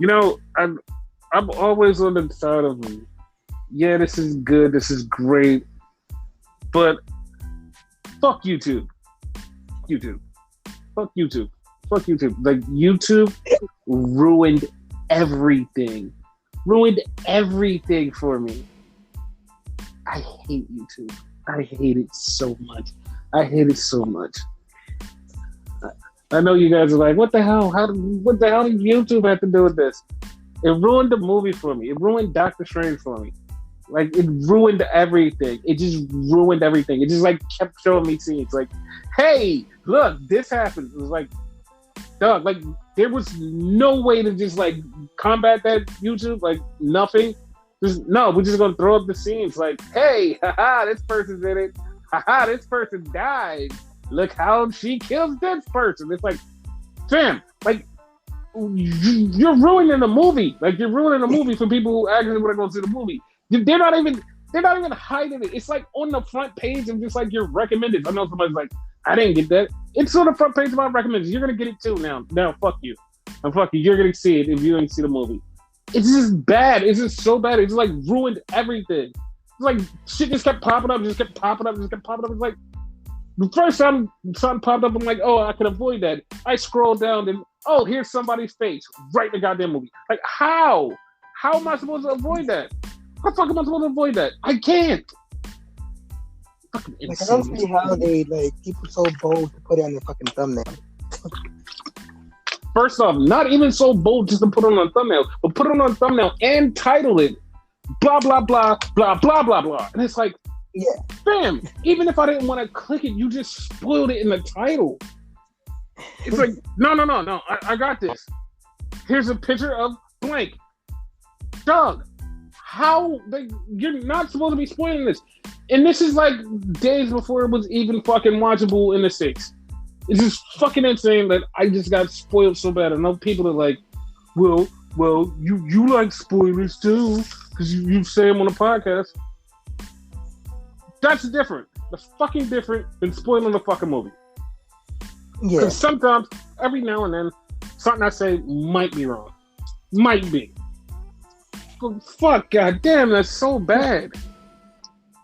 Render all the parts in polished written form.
You know, I'm always on the side of, yeah, this is good, this is great, but fuck YouTube, YouTube, fuck YouTube, fuck YouTube. Like YouTube ruined everything, ruined everything for me. I hate YouTube. I hate it so much. I hate it so much. I know you guys are like, what the hell? What the hell did YouTube have to do with this? It ruined the movie for me. It ruined Doctor Strange for me. Like, it ruined everything. It just ruined everything. It just, like, kept showing me scenes. Like, hey, look, this happened. It was like, dog, like, there was no way to just, like, combat that YouTube. Like, nothing. Just, no, we're just going to throw up the scenes. Like, hey, haha, this person's in it. Haha, this person died. Look how she kills this person. It's like, fam, like, you're ruining the movie. Like, you're ruining the movie for people who actually want to go see the movie. They're not even hiding it. It's like on the front page of just like your recommended. I know somebody's like, I didn't get that. It's on the front page of my recommended. You're gonna get it too now. Now, fuck you. And fuck you. You're gonna see it if you didn't see the movie. It's just bad. It's just so bad. It's just like ruined everything. It's like shit just kept popping up, just kept popping up, just kept popping up. It's like the first time something popped up, I'm like, oh, I can avoid that. I scroll down and oh, here's somebody's face right in the goddamn movie. Like, how? How am I supposed to avoid that? How the fuck am I supposed to avoid that? I can't. Fucking like, I don't see how they, like, people so bold to put it on their fucking thumbnail. First off, not even so bold just to put it on a thumbnail, but put it on a thumbnail and title it blah, blah, blah, blah, blah, blah, blah. And it's like, yeah, fam, even if I didn't want to click it, you just spoiled it in the title. It's like, no, I got this. Here's a picture of blank. Dog, how? You're not supposed to be spoiling this. And this is like days before it was even fucking watchable in the States. It's just fucking insane that I just got spoiled so bad. I know people are like, well, you like spoilers too, because you say them on the podcast. That's different. That's fucking different than spoiling the fucking movie. Yeah. Because sometimes, every now and then, something I say might be wrong. Might be. But fuck, goddamn, that's so bad.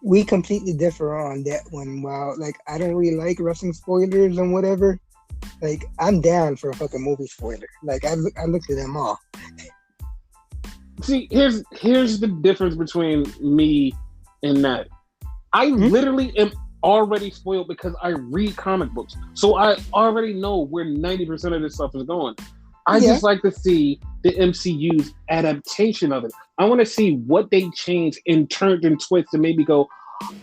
We completely differ on that one. Wow, like, I don't really like wrestling spoilers and whatever. Like, I'm down for a fucking movie spoiler. Like, I looked at them all. See, here's the difference between me and that. I literally am already spoiled because I read comic books. So I already know where 90% of this stuff is going. I just like to see the MCU's adaptation of it. I want to see what they changed and turned and twisted and maybe go,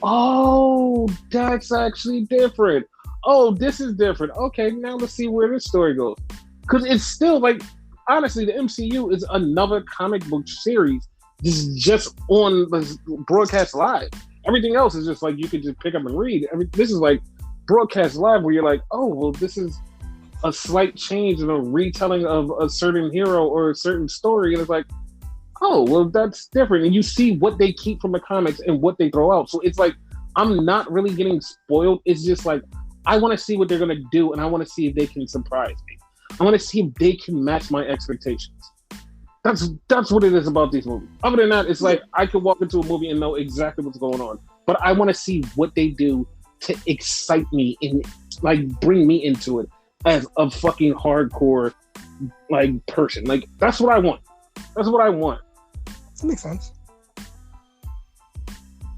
oh, that's actually different. Oh, this is different. Okay, now let's see where this story goes. Because it's still like, honestly, the MCU is another comic book series. This is just on the broadcast live. Everything else is just like you could just pick up and read. This is like broadcast live where you're like, oh, well, this is a slight change in a retelling of a certain hero or a certain story. And it's like, oh, well, that's different. And you see what they keep from the comics and what they throw out. So it's like, I'm not really getting spoiled. It's just like, I want to see what they're going to do. And I want to see if they can surprise me. I want to see if they can match my expectations. That's what it is about these movies. Other than that, it's like I could walk into a movie and know exactly what's going on. But I want to see what they do to excite me and like bring me into it as a fucking hardcore like person. Like, that's what I want. That's what I want. That makes sense.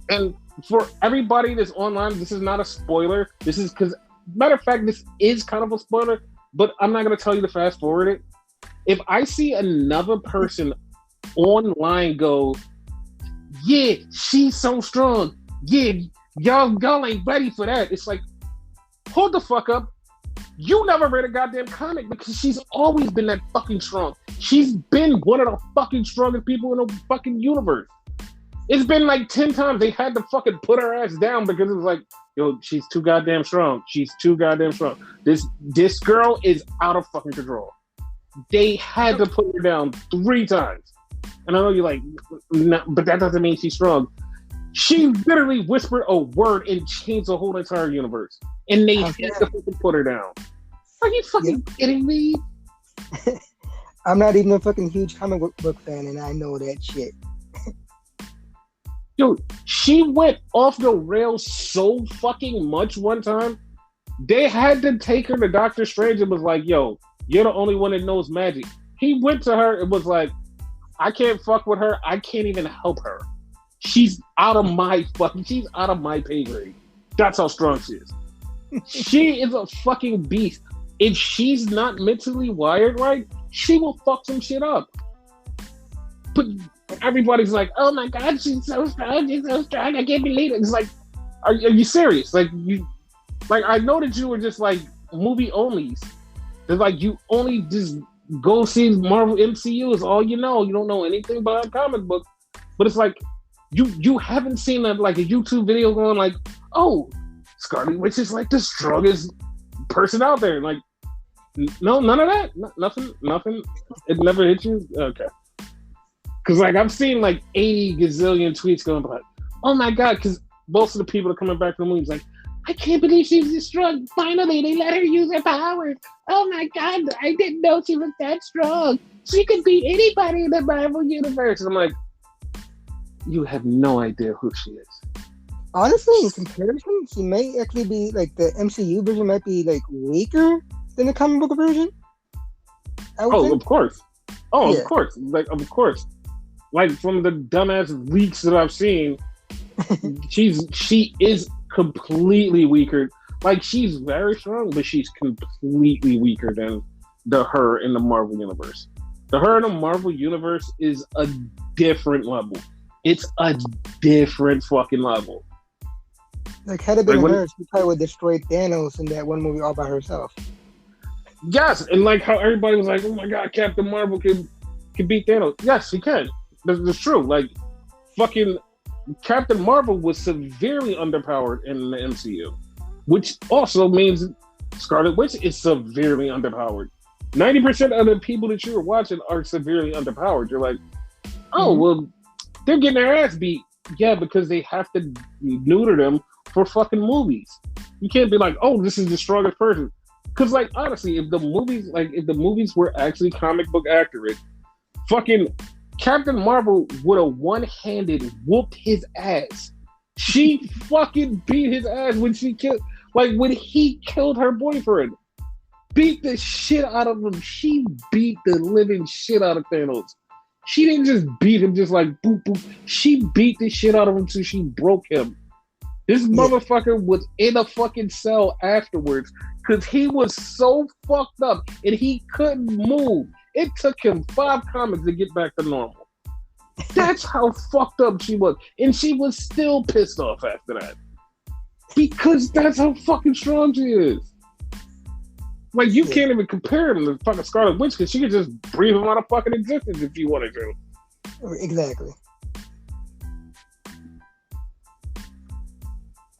And for everybody that's online, this is not a spoiler. This is because, matter of fact, this is kind of a spoiler, but I'm not going to tell you to fast forward it. If I see another person online go, yeah, she's so strong. Yeah, y'all ain't ready for that. It's like, hold the fuck up. You never read a goddamn comic because she's always been that fucking strong. She's been one of the fucking strongest people in the fucking universe. It's been like 10 times they had to fucking put her ass down because it was like, yo, she's too goddamn strong. She's too goddamn strong. This girl is out of fucking control. They had to put her down 3 times. And I know you're like, no, but that doesn't mean she's strong. She literally whispered a word and changed the whole entire universe. And they had to fucking put her down. Are you fucking kidding me? I'm not even a fucking huge comic book fan, and I know that shit. Yo, she went off the rails so fucking much one time. They had to take her to Doctor Strange and was like, yo, you're the only one that knows magic. He went to her and was like, I can't fuck with her. I can't even help her. She's out of my pay grade. That's how strong she is. She is a fucking beast. If she's not mentally wired right, she will fuck some shit up. But everybody's like, oh my God, she's so strong. I can't believe it. It's like, are you serious? Like, I know that you were just like movie onlys. It's like you only just go see Marvel MCU is all you know. You don't know anything about comic books. But it's like you haven't seen like a YouTube video going like, oh, Scarlet Witch is like the strongest person out there. Like, no, none of that. Nothing. It never hit you. Okay. Because like I've seen like 80 gazillion tweets going like, oh my God, because most of the people that are coming back from the movies like, I can't believe she's this strong. Finally, they let her use her powers. Oh my God, I didn't know she was that strong. She could beat anybody in the Marvel universe. And I'm like, you have no idea who she is. Honestly, in comparison, she may actually be like the MCU version might be like weaker than the comic book version. Of course. Of course. Like, of course. Like from the dumbass leaks that I've seen, she is completely weaker. Like she's very strong, but she's completely weaker than her in the Marvel universe. The her in the Marvel universe is a different level. It's a different fucking level. Like had it been her, she probably would destroy Thanos in that one movie all by herself. Yes, and like how everybody was like, "Oh my God, Captain Marvel can beat Thanos." Yes, he can. That's true. Like fucking Captain Marvel was severely underpowered in the MCU, which also means Scarlet Witch is severely underpowered. 90% of the people that you are watching are severely underpowered. You're like, oh, well, they're getting their ass beat. Yeah, because they have to neuter them for fucking movies. You can't be like, oh, this is the strongest person. Because, like, honestly, if the movies were actually comic book accurate, fucking Captain Marvel would have one-handed whooped his ass. She fucking beat his ass when he killed her boyfriend. Beat the shit out of him. She beat the living shit out of Thanos. She didn't just beat him just like boop boop. She beat the shit out of him till she broke him. This motherfucker was in a fucking cell afterwards because he was so fucked up and he couldn't move. It took him 5 comics to get back to normal. That's how fucked up she was. And she was still pissed off after that. Because that's how fucking strong she is. Like, you can't even compare him to fucking Scarlet Witch because she could just breathe him out of fucking existence if you wanted to. Exactly.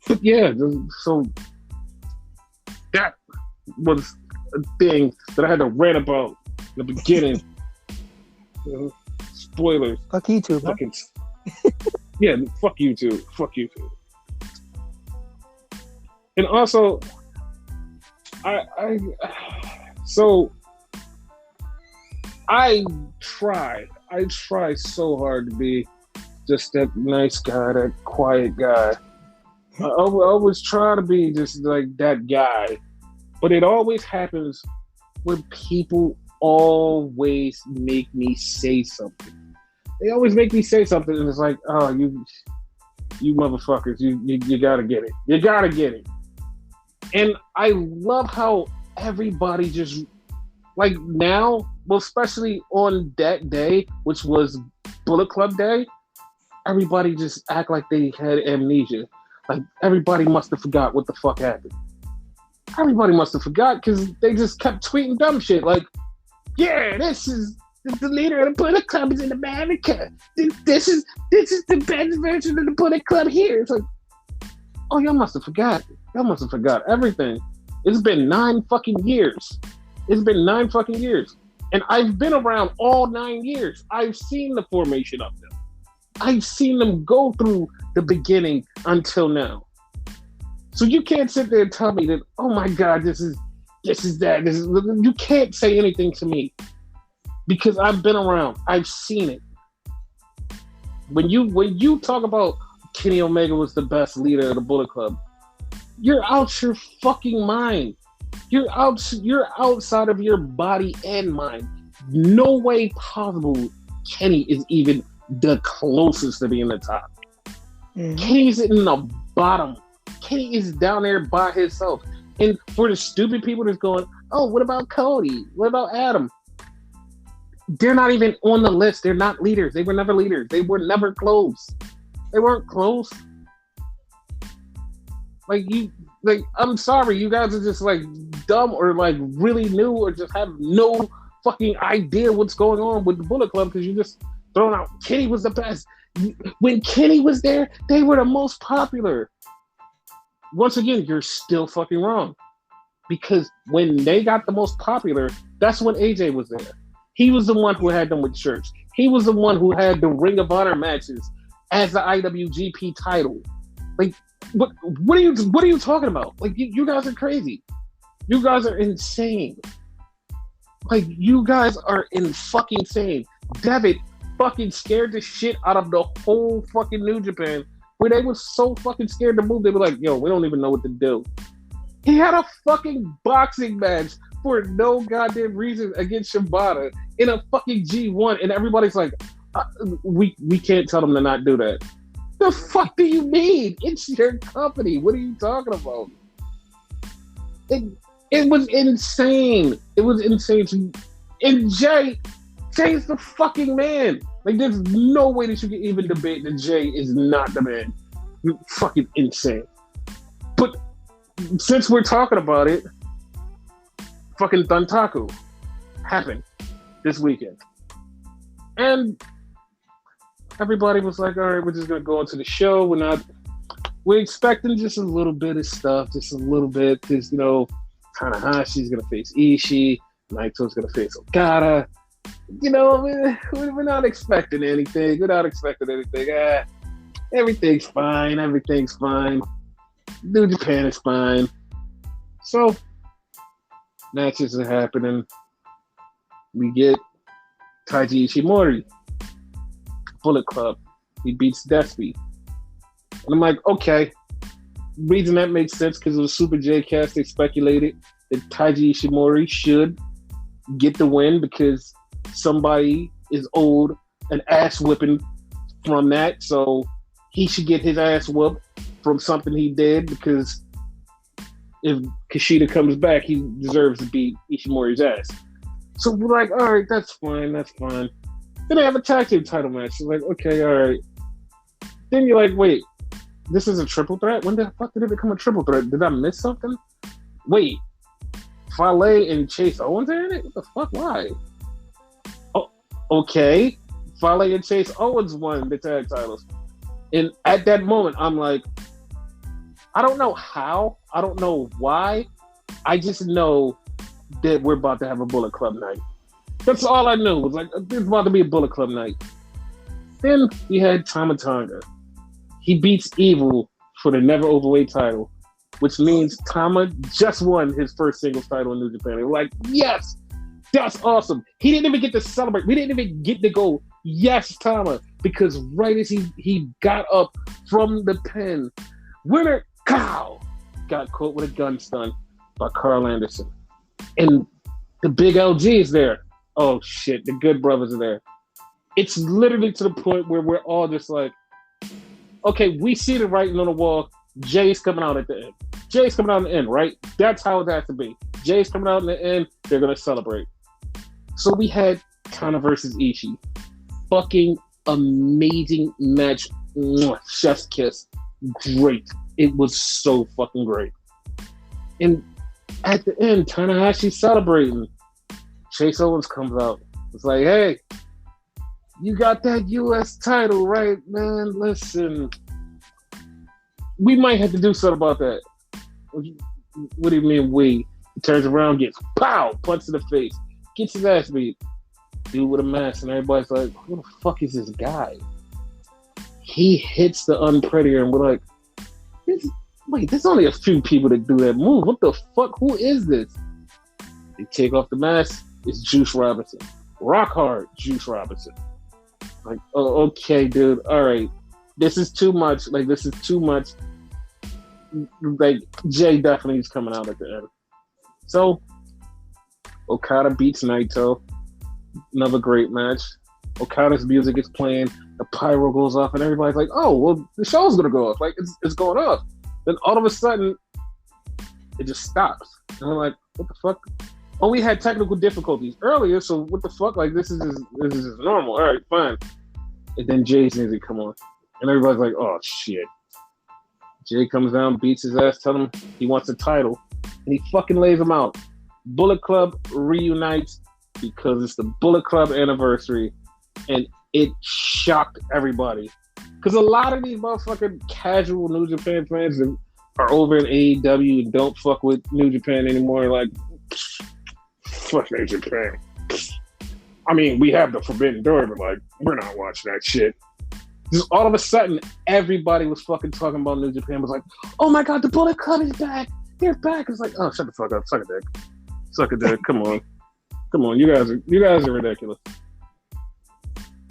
But yeah, so that was a thing that I had to rant about in the beginning. Spoilers. Fuck you too, fucking. Yeah, fuck you too. Fuck you too. And also, I try so hard to be just that nice guy, that quiet guy. I always try to be just like that guy, but it always happens when people always make me say something. They always make me say something, and it's like, oh, you motherfuckers, you gotta get it. You gotta get it. And I love how everybody just, like now, well, especially on that day, which was Bullet Club Day, everybody just act like they had amnesia. Like, everybody must have forgot what the fuck happened. Everybody must have forgot because they just kept tweeting dumb shit. Like, yeah, this is the leader of the Bullet Club is in America. This is the best version of the Bullet Club here. It's like, oh, y'all must have forgot. Y'all must have forgot everything. It's been 9 fucking years. It's been 9 fucking years. And I've been around all 9 years. I've seen the formation of them. I've seen them go through the beginning until now. So you can't sit there and tell me that, oh my God, this is that. You can't say anything to me. because I've been around. I've seen it. When you talk about Kenny Omega was the best leader of the Bullet Club, you're out your fucking mind. You're outside of your body and mind. No way possible Kenny is even the closest to being the top. Mm-hmm. Kenny's in the bottom. Kenny is down there by himself. And for the stupid people that's going, oh, what about Cody? What about Adam? They're not even on the list. They're not leaders. They were never leaders. They were never close. They weren't close. I'm sorry, you guys are just like dumb or like really new or just have no fucking idea what's going on with the Bullet Club because you just throwing out Kenny was the best. When Kenny was there, they were the most popular. Once again, you're still fucking wrong. Because when they got the most popular, that's when AJ was there. He was the one who had them with shirts. He was the one who had the Ring of Honor matches as the IWGP title. Like, what are you talking about? Like, you guys are crazy. You guys are insane. Like, you guys are fucking insane. Devitt fucking scared the shit out of the whole fucking New Japan. Where they were so fucking scared to move, they were like, yo, we don't even know what to do. He had a fucking boxing match for no goddamn reason against Shibata in a fucking G1, and everybody's like, we can't tell them to not do that. The fuck do you mean? It's your company. What are you talking about? It was insane. It was insane. And Jay's the fucking man. Like, there's no way that you can even debate that Jay is not the man. You're fucking insane. But since we're talking about it, fucking Dantaku happened this weekend. And everybody was like, all right, we're just going to go into the show. We're expecting just a little bit of stuff, just a little bit. Because, Tanahashi's going to face Ishii. Naito's going to face Okada. We're not expecting anything. Everything's fine. Everything's fine. New Japan is fine. So, matches are happening. We get Taiji Ishimori, Bullet Club. He beats Despy. And I'm like, okay. Reason that makes sense because it was Super J Cast. They speculated that Taiji Ishimori should get the win because somebody is owed an ass whipping from that. So he should get his ass whooped from something he did because if Kushida comes back, he deserves to beat Ishimori's ass. So we're like, all right, that's fine. Then they have a tag team title match. We're like, okay, all right. Then you're like, wait, this is a triple threat? When the fuck did it become a triple threat? Did I miss something? Wait, Fale and Chase Owens are in it? What the fuck? Why? Oh, okay. Fale and Chase Owens won the tag titles. And at that moment, I'm like, I don't know how. I don't know why. I just know that we're about to have a Bullet Club night. That's all I knew. It was like, there's about to be a Bullet Club night. Then we had Tama Tonga. He beats Evil for the never overweight title, which means Tama just won his first singles title in New Japan. They were like, yes, that's awesome. He didn't even get to celebrate. We didn't even get to go, yes, Tama, because right as he got up from the pen, winner, cow, got caught with a gun stun by Carl Anderson. And the big LG is there. Oh, shit, the Good Brothers are there. It's literally to the point where we're all just like, okay, we see the writing on the wall. Jay's coming out at the end. Jay's coming out in the end, right? That's how it has to be. Jay's coming out in the end. They're going to celebrate. So we had Tana versus Ishii. Fucking amazing match. Mwah, chef's kiss. Great. It was so fucking great. And at the end, Tanahashi's celebrating. Chase Owens comes out. It's like, hey, you got that U.S. title, right, man? Listen, we might have to do something about that. What do you mean we? He turns around, gets pow, punch in the face, gets his ass beat. Dude with a mask, and everybody's like, who the fuck is this guy? He hits the Unprettier, and we're like, there's only a few people that do that move. What the fuck? Who is this? They take off the mask. It's Juice Robinson. Rock hard, Juice Robinson. Like, oh, okay, dude. All right, this is too much. Like, this is too much. Like, Jay definitely is coming out at the end. So, Okada beats Naito. Another great match. Okada's music is playing. The pyro goes off, and everybody's like, "Oh, well, the show's gonna go off. Like, it's going off." Then all of a sudden, it just stops, and I'm like, "What the fuck?" Oh, we had technical difficulties earlier, so what the fuck? Like, this is just normal. All right, fine. And then Jay's music come on, and everybody's like, "Oh shit!" Jay comes down, beats his ass, tells him he wants the title, and he fucking lays him out. Bullet Club reunites because it's the Bullet Club anniversary, and it shocked everybody. Because a lot of these motherfucking casual New Japan fans that are over in AEW and don't fuck with New Japan anymore, like, fuck New Japan. I mean, we have the Forbidden Door, but like, we're not watching that shit. Just all of a sudden, everybody was fucking talking about New Japan. Was like, oh my god, the Bullet Club is back. They're back. It's like, oh, shut the fuck up. Suck a dick. Suck a dick. Come on. Come on. You guys are ridiculous.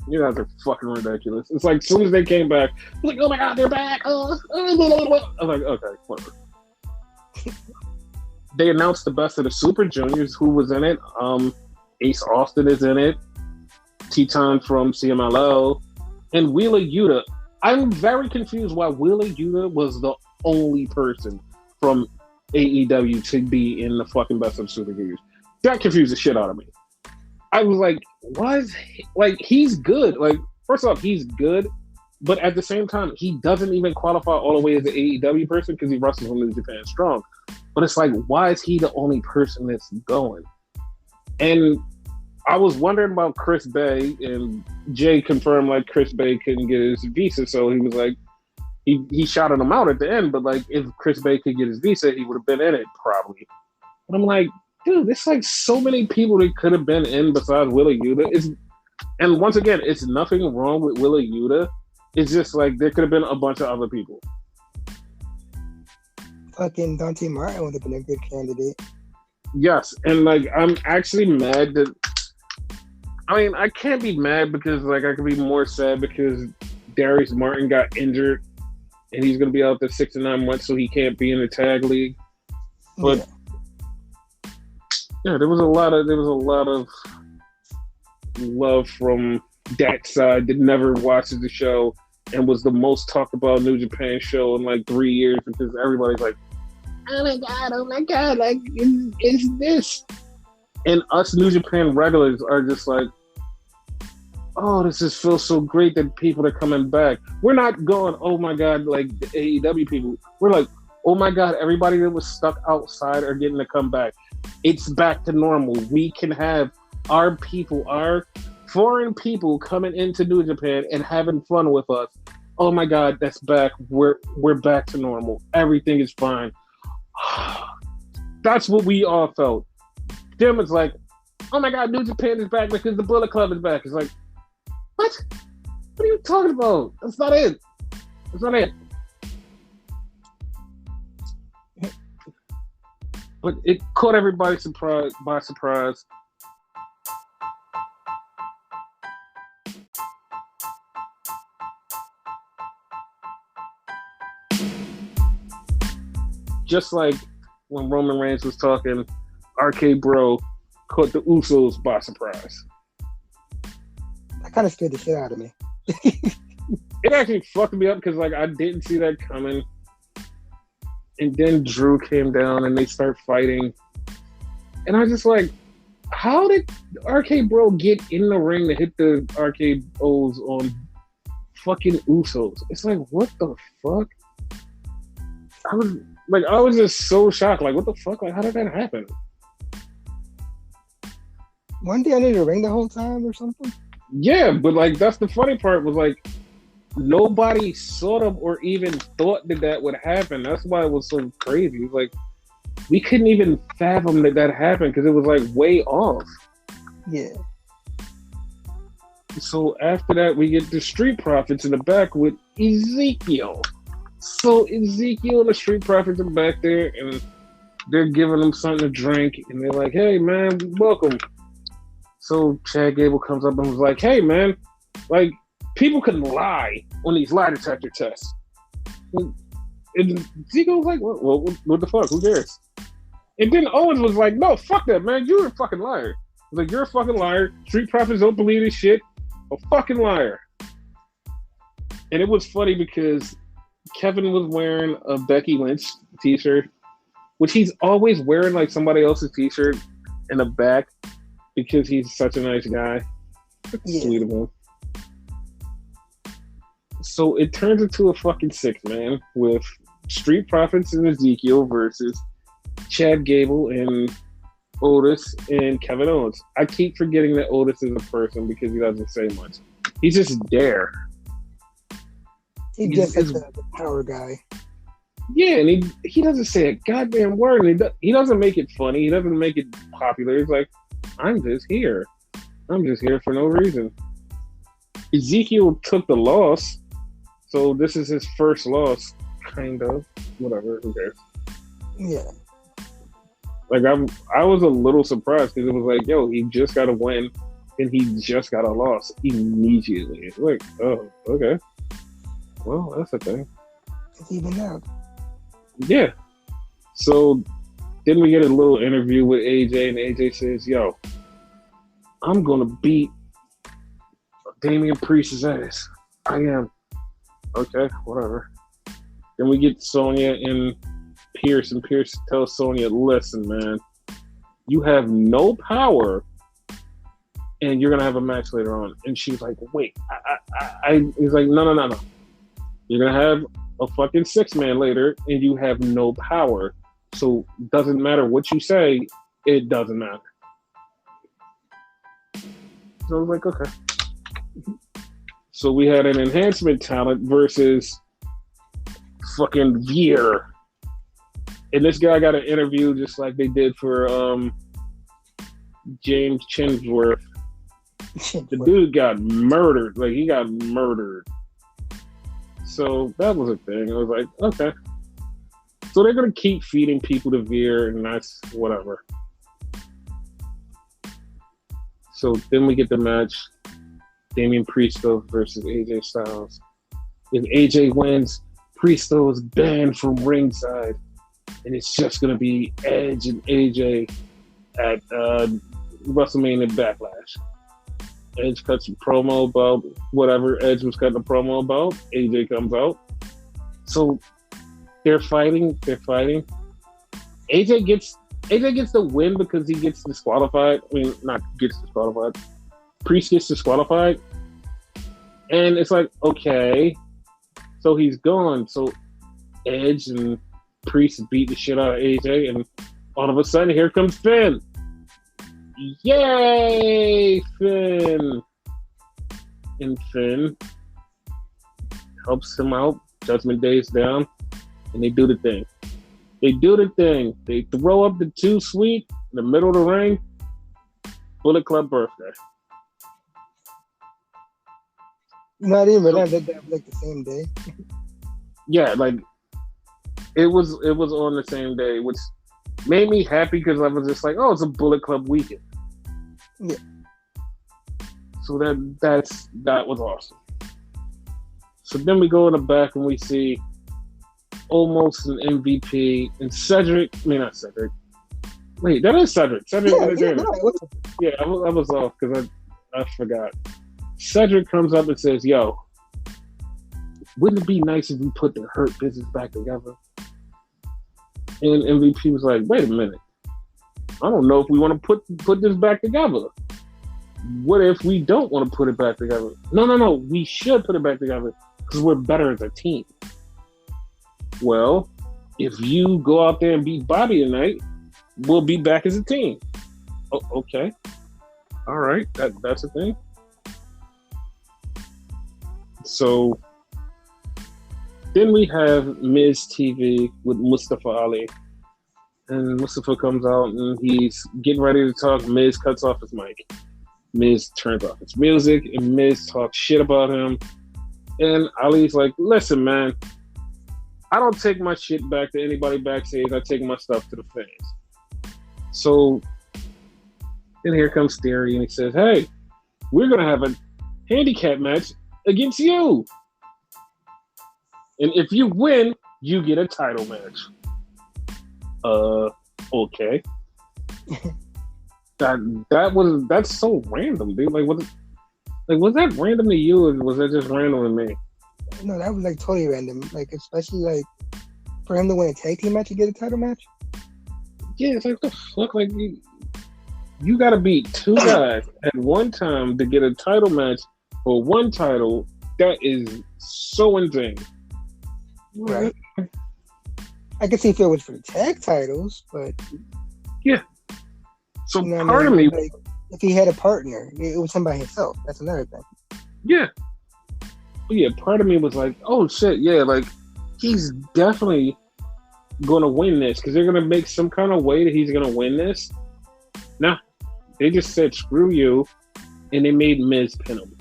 You guys are fucking ridiculous. It's like, as soon as they came back, I was like, oh my god, they're back. I was like, okay, whatever. They announced the best of the Super Juniors. Who was in it? Ace Austin is in it. Teton from CMLL. And Wheeler Yuta. I'm very confused why Wheeler Yuta was the only person from AEW to be in the fucking best of Super Juniors. That confused the shit out of me. I was like, why is he, like, he's good. Like, first off, he's good, but at the same time, he doesn't even qualify all the way as an AEW person because he wrestles on New Japan Strong. But it's like, why is he the only person that's going? And I was wondering about Chris Bay, and Jay confirmed like Chris Bay couldn't get his visa, so he was like, he shouted him out at the end. But like, if Chris Bay could get his visa, he would have been in it probably. But I'm like, dude, there's like so many people that could have been in besides Wheeler Yuta. And once again, it's nothing wrong with Wheeler Yuta. It's just like there could have been a bunch of other people. Fucking Dante Martin would have been a good candidate. Yes, and like I'm actually mad that. I mean, I can't be mad because like I could be more sad because Darius Martin got injured and he's gonna be out there 6 to 9 months, so he can't be in the tag league. But yeah, there was a lot of love from that side that never watches the show and was the most talked about New Japan show in like 3 years because everybody's like, oh my god, like it's this. And us New Japan regulars are just like, oh, this just feels so great that people are coming back. We're not going, oh my God, like the AEW people. We're like, oh my God, everybody that was stuck outside are getting to come back. It's back to normal. We can have our people, our foreign people coming into New Japan and having fun with us. Oh my God, that's back. We're back to normal. Everything is fine. That's what we all felt. Jim was like, oh my God, New Japan is back because the Bullet Club is back. It's like, what? What are you talking about? That's not it. That's not it. But it caught everybody by surprise. Just like when Roman Reigns was talking, RK Bro caught the Usos by surprise. That kind of scared the shit out of me. It actually fucked me up because like I didn't see that coming. And then Drew came down and they start fighting. And I was just like, how did RK Bro get in the ring to hit the RKOs on fucking Usos? It's like, what the fuck? I was just so shocked. Like, what the fuck? Like, how did that happen? Weren't they under the ring the whole time or something? Yeah, but like that's the funny part was like nobody sort of or even thought that would happen. That's why it was so crazy. It was like we couldn't even fathom that happened because it was like way off. Yeah. So after that, we get the Street Profits in the back with Ezekiel. So Ezekiel and the Street Profits are back there, and they're giving them something to drink, and they're like, "Hey, man, welcome." So Chad Gable comes up and was like, "Hey, man, like people can lie on these lie detector tests." And Ziggler was like, "What the fuck? Who cares?" And then Owens was like, "No, fuck that, man. You're a fucking liar." He's like, "You're a fucking liar. Street Profits don't believe this shit. A fucking liar." And it was funny because Kevin was wearing a Becky Lynch t-shirt, which he's always wearing like somebody else's t-shirt in the back because he's such a nice guy. Yeah. Sweet of him. So it turns into a fucking six-man with Street Profits and Ezekiel versus Chad Gable and Otis and Kevin Owens. I keep forgetting that Otis is a person because he doesn't say much. He's just there. He's just like the power guy. Yeah, and he doesn't say a goddamn word. And he doesn't make it funny. He doesn't make it popular. He's like, I'm just here. I'm just here for no reason. Ezekiel took the loss, so this is his first loss, kind of. Whatever, who cares? Yeah. Like, I was a little surprised because it was like, yo, he just got a win, and he just got a loss immediately. It's like, oh, okay. Well, that's a thing. It's even out. Yeah. So then we get a little interview with AJ, and AJ says, yo, I'm going to beat Damian Priest's ass. I am. Okay, whatever. Then we get Sonya and Pierce tells Sonya, listen, man, you have no power, and you're going to have a match later on. And she was like, wait, he's like, no. You're going to have a fucking six-man later, and you have no power. So it doesn't matter what you say, it doesn't matter. So I was like, okay. So we had an enhancement talent versus fucking Veer. And this guy got an interview just like they did for James Chinsworth. The dude got murdered. Like, he got murdered. So that was a thing. I was like, okay. So they're going to keep feeding people to Veer, and that's whatever. So then we get the match. Damian Priestos versus AJ Styles. If AJ wins, Priestos is banned from ringside. And it's just going to be Edge and AJ at WrestleMania Backlash. Edge cuts a promo about whatever Edge was cutting a promo about. AJ comes out. So they're fighting. AJ gets the win because he gets disqualified. I mean, not gets disqualified. Priest gets disqualified. And it's like, okay. So he's gone. So Edge and Priest beat the shit out of AJ. And all of a sudden, here comes Finn. Yay, Finn! And Finn helps him out. Judgment Day's down. And they do the thing. They throw up the 2 Sweet in the middle of the ring. Bullet Club birthday. Not even that. That like the same day. Yeah, like it was on the same day, which made me happy because I was just like, oh, it's a Bullet Club weekend. Yeah. So that was awesome. So then we go in the back and we see almost an MVP and Cedric. I mean, not Cedric. Wait, that is Cedric. Cedric. Yeah, I was off because I forgot. Cedric comes up and says, yo, wouldn't it be nice if we put the Hurt Business back together? And MVP was like, wait a minute. I don't know if we want to put this back together. What if we don't want to put it back together? No. We should put it back together because we're better as a team. Well, if you go out there and beat Bobby tonight, we'll be back as a team. Oh, okay. All right. That's a thing. So then we have Miz TV with Mustafa Ali. And Mustafa comes out and he's getting ready to talk. Miz cuts off his mic. Miz turns off his music and Miz talks shit about him. And Ali's like, listen, man, I don't take my shit back to anybody backstage. I take my stuff to the fans. So And here comes Theory, and he says, "Hey, we're gonna have a handicap match against you, and if you win, you get a title match." Okay. That's so random, dude. Was that random to you, or was that just random to me? No, that was like totally random. Like, especially like for him to win a tag team match and get a title match. Yeah, it's like the fuck, like you got to beat two guys at one time to get a title match for one title. That is so insane. Right. I could see if it was for the tag titles, but yeah. So you know part of me, like, if he had a partner, it was him by himself. That's another thing. Yeah. Yeah, part of me was like, oh shit, yeah, like he's definitely gonna win this because they're gonna make some kind of way that he's gonna win this. Nah, they just said screw you, and they made Miz pin him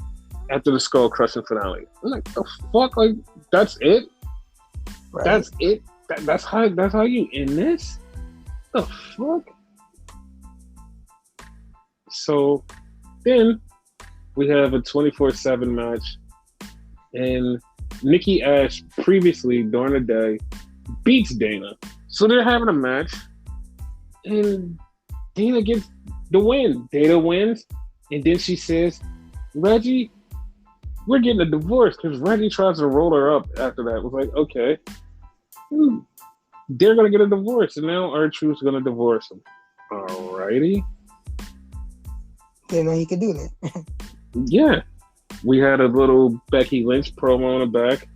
after the skull crushing finale. I'm like, the fuck, like that's it? Right. That's it? That's how you end this? The fuck? So then we have a 24/7 match, and Nikki Ash previously during the day beats Dana. So they're having a match, and Dana gets the win. Dana wins, and then she says, "Reggie, we're getting a divorce," because Reggie tries to roll her up after that. It was like, okay, they're gonna get a divorce, and now R-Truth's gonna divorce him. Alrighty. Didn't know he could do that. Yeah. We had a little Becky Lynch promo in the back.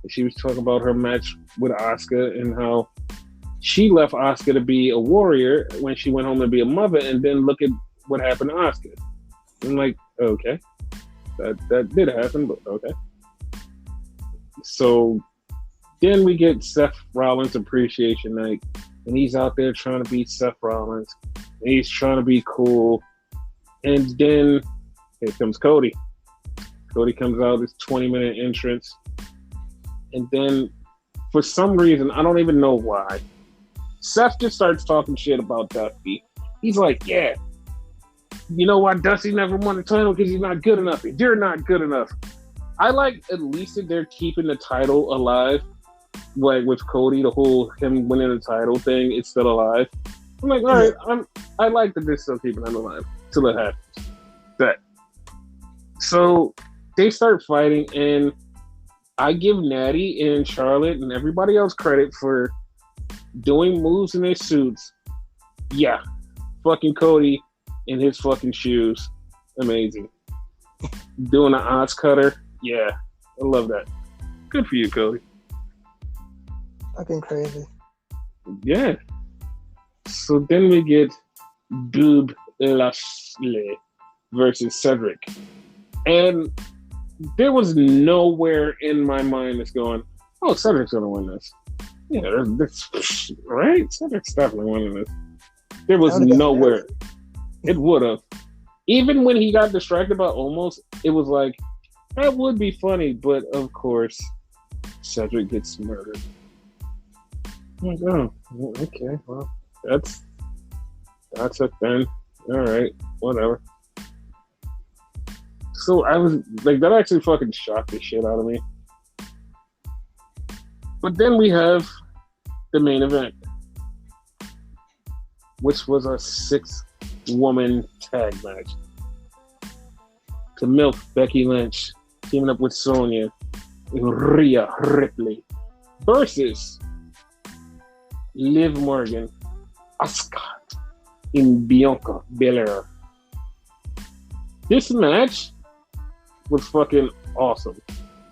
She was talking about her match with Asuka and how she left Asuka to be a warrior when she went home to be a mother, and then look at what happened to Asuka. I'm like, okay. That did happen, but okay. So then we get Seth Rollins Appreciation Night, and he's out there trying to beat Seth Rollins, and he's trying to be cool. And then here comes Cody. Cody comes out, this 20-minute entrance. And then, for some reason, I don't even know why, Seth just starts talking shit about Dusty. He's like, yeah, you know why Dusty never won the title? Because he's not good enough. You're not good enough. I like at least that they're keeping the title alive. Like with Cody, the whole him winning the title thing, it's still alive. I'm like, all right, I like that they're still keeping it alive till it happens. That. So they start fighting, and I give Natty and Charlotte and everybody else credit for doing moves in their suits. Yeah, fucking Cody in his fucking shoes, amazing. Doing an odds cutter, yeah, I love that. Good for you, Cody. Fucking crazy. Yeah. So then we get Boob Lashley versus Cedric. And there was nowhere in my mind that's going, oh, Cedric's going to win this. Yeah, that's right? Cedric's definitely winning this. There was nowhere. It would have. Even when he got distracted by Omos, it was like, that would be funny, but of course, Cedric gets murdered. I'm like, oh, okay, well, that's it then. All right, whatever. So I was like, that actually fucking shocked the shit out of me. But then we have the main event, which was our 6-woman tag match. To milk Becky Lynch teaming up with Sonya and Rhea Ripley versus Liv Morgan, Asuka, and Bianca Belair. This match was fucking awesome.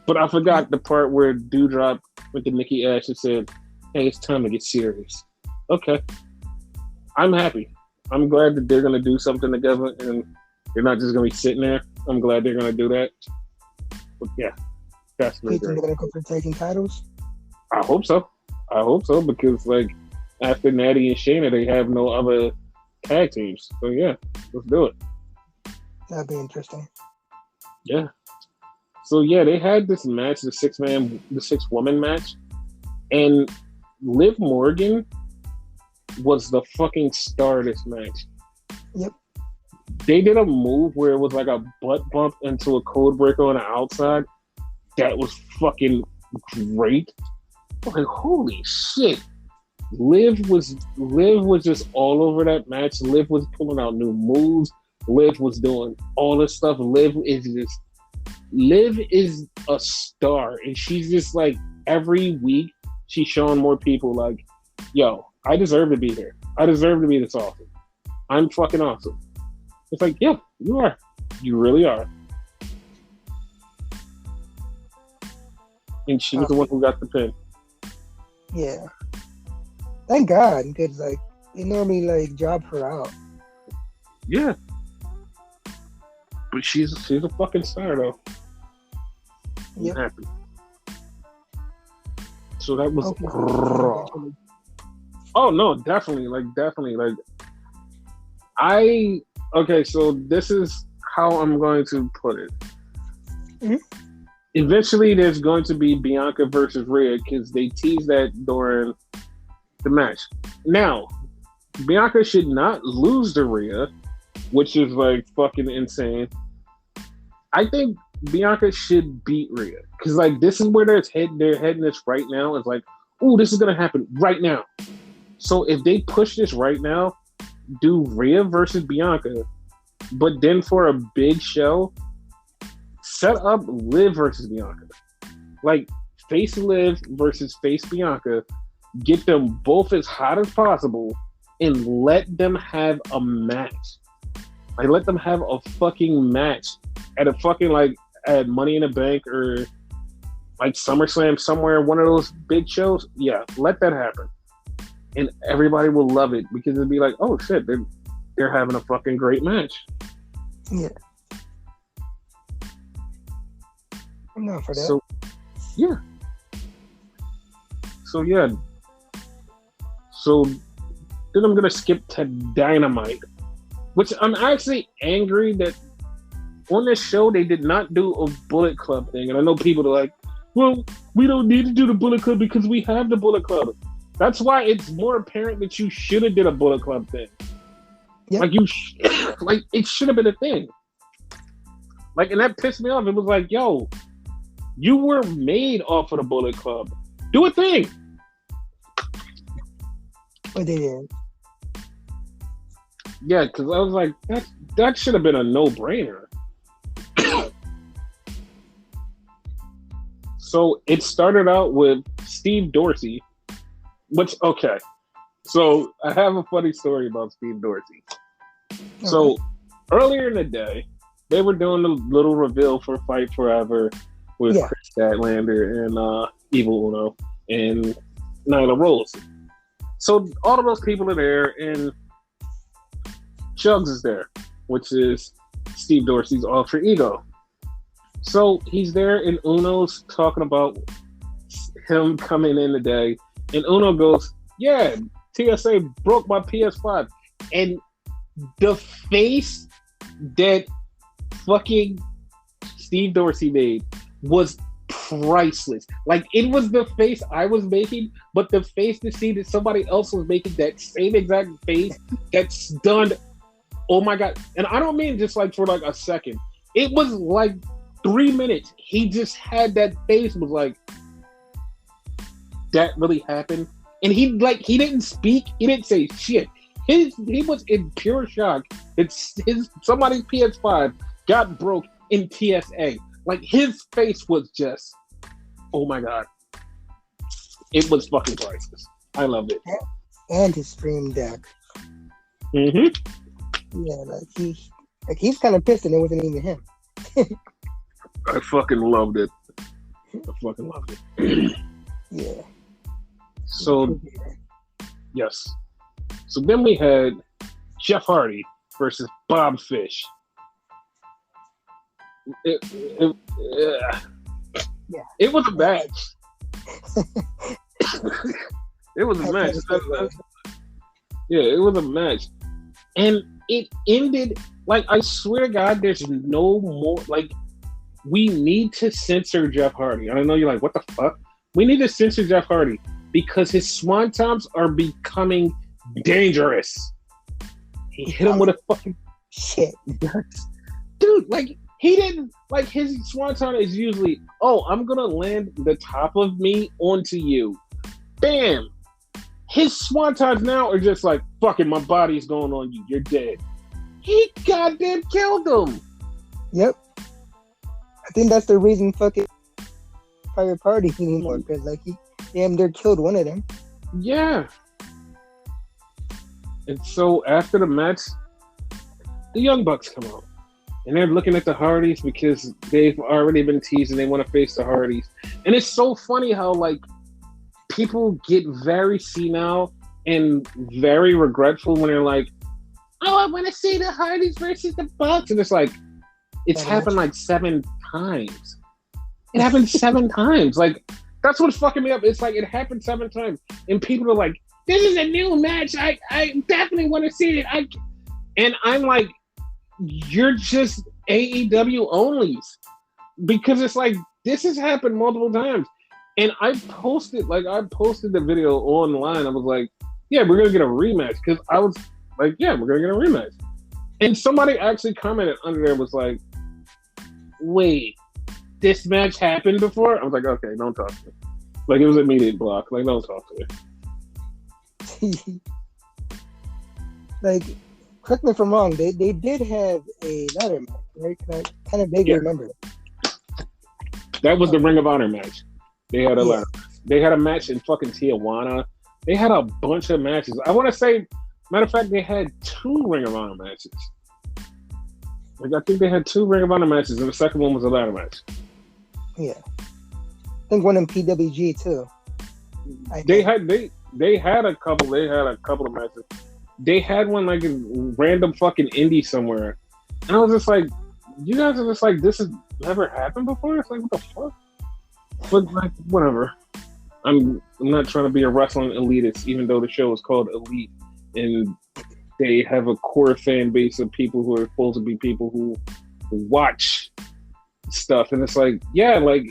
But I forgot the part where Doudrop went to Nikki Ash and said, hey, it's time to get serious. Okay. I'm happy. I'm glad that they're going to do something together and they're not just going to be sitting there. I'm glad they're going to do that. But yeah, that's really great. They're going to go for taking titles? I hope so. Because like after Natty and Shayna, they have no other tag teams. So yeah, let's do it. That'd be interesting. Yeah. So yeah, they had this match, the 6-woman match, and Liv Morgan was the fucking star of this match. Yep. they did a move where it was like a butt bump into a code breaker on the outside. That was fucking great. Like, holy shit. Liv was just all over that match. Liv was pulling out new moves. Liv was doing all this stuff. Liv is a star, and she's just like every week she's showing more people like, yo, I deserve to be here. I deserve to be this awesome. I'm fucking awesome. It's like, yeah, you are. You really are. And she was the one who got the pin. Yeah. Thank God, because like they normally like job her out. Yeah. But she's a fucking star though. Yeah. I'm happy. So that was raw. Oh no, definitely. Okay, so this is how I'm going to put it. Mm-hmm. Eventually there's going to be Bianca versus Rhea because they teased that during the match. Now, Bianca should not lose to Rhea, which is like fucking insane. I think Bianca should beat Rhea because like this is where they're heading this right now. It's like, oh, this is gonna happen right now. So if they push this right now, do Rhea versus Bianca, but then for a big show, set up Liv versus Bianca. Like face Liv versus face Bianca. Get them both as hot as possible and let them have a match. Like let them have a fucking match at a fucking like at Money in the Bank or like SummerSlam somewhere, one of those big shows. Yeah, let that happen. And everybody will love it because it'll be like, oh shit, they're having a fucking great match. Yeah. I'm not for that. So yeah. So then I'm gonna skip to Dynamite, which I'm actually angry that on this show they did not do a Bullet Club thing. And I know people are like, well, we don't need to do the Bullet Club because we have the Bullet Club. That's why it's more apparent that you should have did a Bullet Club thing. Yep. Like like it should have been a thing. Like, and that pissed me off. It was like, yo, you were made off of the Bullet Club. Do a thing. But they didn't. Yeah, because I was like, that should have been a no-brainer. So it started out with Steve Dorsey, which, okay. So I have a funny story about Steve Dorsey. Okay. So earlier in the day, they were doing the little reveal for Fight Forever with Chris Statlander and Evil Uno and Nyla Rose. So all of those people are there, and Chugs is there, which is Steve Dorsey's alter ego. So he's there, and Uno's talking about him coming in today, and Uno goes, yeah, TSA broke my PS5. And the face that fucking Steve Dorsey made was priceless. Like, it was the face I was making, but the face to see that somebody else was making that same exact face that stunned. Oh my God. And I don't mean just like for like a second. It was like 3 minutes. He just had that face, was like, that really happened. And he didn't speak. He didn't say shit. He was in pure shock that somebody's PS5 got broke in TSA. Like, his face was just, oh my God. It was fucking priceless. I loved it. And his Stream Deck. Mm-hmm. Yeah, he's kind of pissed and it wasn't even him. I fucking loved it. Yeah. So, yes. So then we had Jeff Hardy versus Bob Fish. It was a match. It was a match. Yeah, it was a match. And it ended, like, I swear to God, there's no more, like, we need to censor Jeff Hardy. I know you're like, what the fuck? We need to censor Jeff Hardy because his swantoms are becoming dangerous. He hit him with a fucking Shit. Dude, like, he didn't, like, his swanton is usually, oh, I'm gonna land the top of me onto you. Bam! His swantons now are just like, fucking, my body's going on you. You're dead. He goddamn killed him. Yep. I think that's the reason fucking Private Party anymore, because, like, he damn near killed one of them. Yeah. And so after the match, the Young Bucks come out. And they're looking at the Hardys because they've already been teased and they want to face the Hardys. And it's so funny how, like, people get very senile and very regretful when they're like, oh, I want to see the Hardys versus the Bucks. And it's like, it's happened like 7 times. It happened 7 times. Like, that's what's fucking me up. It's like, it happened 7 times. And people are like, this is a new match. I definitely want to see it. And I'm like, you're just AEW onlys. Because it's like, this has happened multiple times. And I posted the video online. I was like, yeah, we're going to get a rematch. Because I was like, yeah, we're going to get a rematch. And somebody actually commented under there, was like, wait, this match happened before? I was like, okay, don't talk to me. Like, it was immediate block. Like, don't talk to me. Like, correct me if I'm wrong, they did have a ladder match, right? I kind of vaguely remember that. That was the Ring of Honor match. They had a ladder match. They had a match in fucking Tijuana. They had a bunch of matches. I want to say, matter of fact, they had 2 Ring of Honor matches. Like, I think they had 2 Ring of Honor matches, and the second one was a ladder match. Yeah. I think one in PWG too. They had a couple of matches. They had one like in random fucking indie somewhere. And I was just like, you guys are just like, this has never happened before? It's like, what the fuck? But like, whatever. I'm not trying to be a wrestling elitist, even though the show is called Elite and they have a core fan base of people who are supposed to be people who watch stuff. And it's like, yeah, like,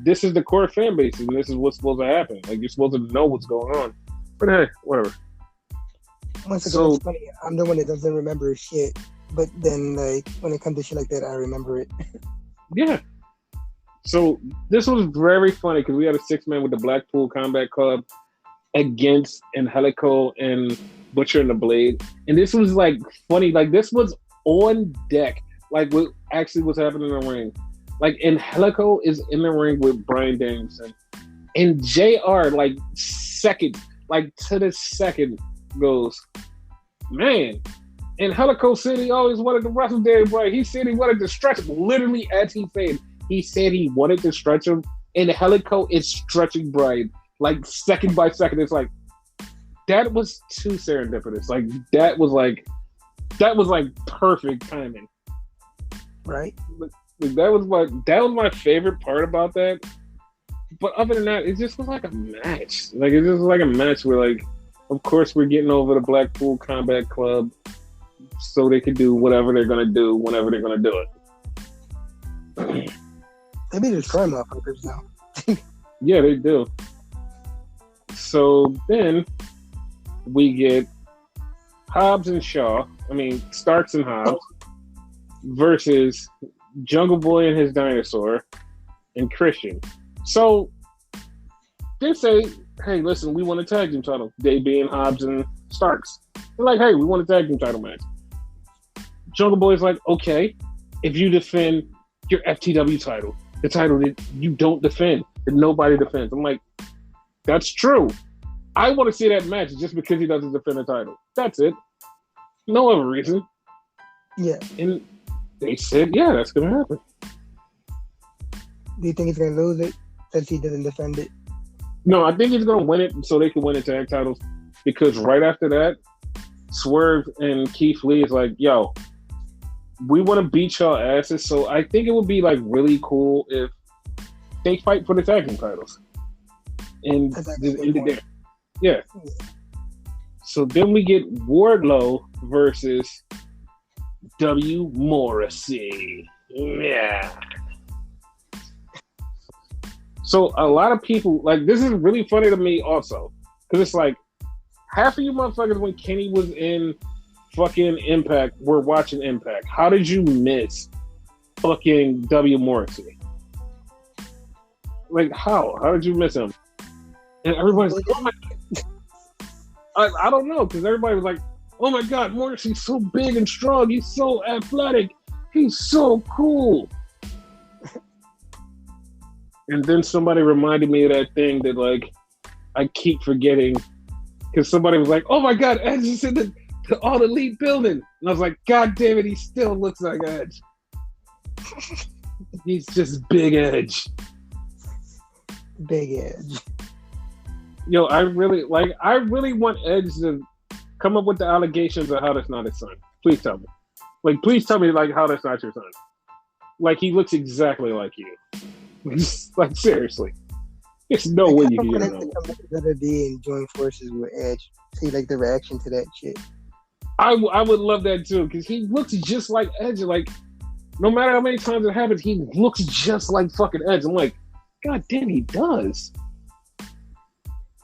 this is the core fan base and this is what's supposed to happen. Like, you're supposed to know what's going on. But hey, whatever. Once again, it's funny. I'm the one that doesn't remember shit. But then, like, when it comes to shit like that, I remember it. Yeah. So this was very funny because we had a 6-man with the Blackpool Combat Club against Angelico and Butcher and the Blade. And this was like funny. Like, this was on deck. Like, what actually was happening in the ring. Like, Angelico is in the ring with Bryan Danielson. And JR, like, second, like, to the second, goes, man, Angelico said he always wanted to wrestle Danny Bryan. He said he wanted to stretch him. Literally, as he said he wanted to stretch him. And Angelico is stretching Bryan, like, second by second. It's like, that was too serendipitous. Like, that was like perfect timing. Right? That was my favorite part about that. But other than that, it just was like a match. Like, it just was like a match where, like, of course we're getting over the Blackpool Combat Club so they can do whatever they're gonna do whenever they're gonna do it. They be destroying motherfuckers now. Yeah, they do. So then we get Starks and Hobbs versus Jungle Boy and his dinosaur and Christian. So they say, hey, listen, we want a tag team title. They being Hobbs and Starks. They're like, hey, we want a tag team title match. Jungle Boy's like, okay, if you defend your FTW title, the title that you don't defend, that nobody defends. I'm like, that's true. I want to see that match just because he doesn't defend the title. That's it. No other reason. Yeah. And they said, yeah, that's going to happen. Do you think he's going to lose it since he doesn't defend it? No, I think he's going to win it so they can win the tag titles. Because right after that, Swerve and Keith Lee is like, yo, we want to beat y'all asses. So I think it would be like really cool if they fight for the tag team titles. And just end it there. Yeah. So then we get Wardlow versus W. Morrissey. Yeah. So a lot of people, like, this is really funny to me also. Because it's like, half of you motherfuckers when Kenny was in fucking Impact. We're watching Impact. How did you miss fucking W. Morrissey? Like, how? How did you miss him? And everybody's like, oh my God. I don't know, because everybody was like, oh my God, Morrissey's so big and strong. He's so athletic. He's so cool. And then somebody reminded me of that thing that, like, I keep forgetting. Because somebody was like, oh my God, Edge is in the All Elite building. And I was like, God damn it, he still looks like Edge. He's just Big Edge. Big Edge. Yo, I really want Edge to come up with the allegations of how that's not his son. Please tell me. Like, please tell me, like, how that's not your son. Like, he looks exactly like you. Like, seriously. There's no way you can get it. Come together and join forces with Edge. See, like, the reaction to that shit. I would love that, too, because he looks just like Edge. Like, no matter how many times it happens, he looks just like fucking Edge. I'm like, God damn, he does.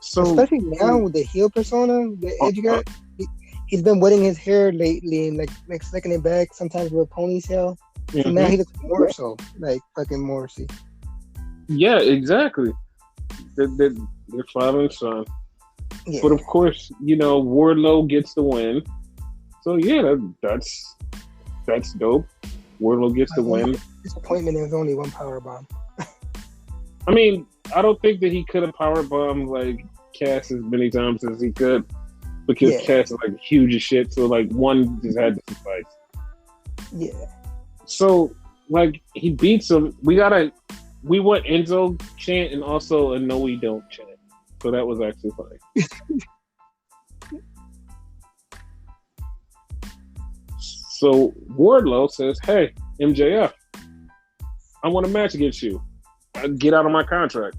So, especially now with the heel persona that Edge got, he's been wetting his hair lately and like slicking it back sometimes with a ponytail. Mm-hmm. So now he looks more so like fucking Morrissey. Yeah, exactly. They're father and son. Yeah. But of course, you know, Wardlow gets the win. So yeah, that's dope. Wardlow gets the win. Disappointment is only one power bomb. I mean, I don't think that he could have power bombed like Cass as many times as he could, because Cass is like huge as shit. So like one just had to suffice. Yeah. So like he beats him. We want Enzo chant and also a no we don't chant. So that was actually funny. So Wardlow says, "Hey, MJF, I want a match against you. Get out of my contract."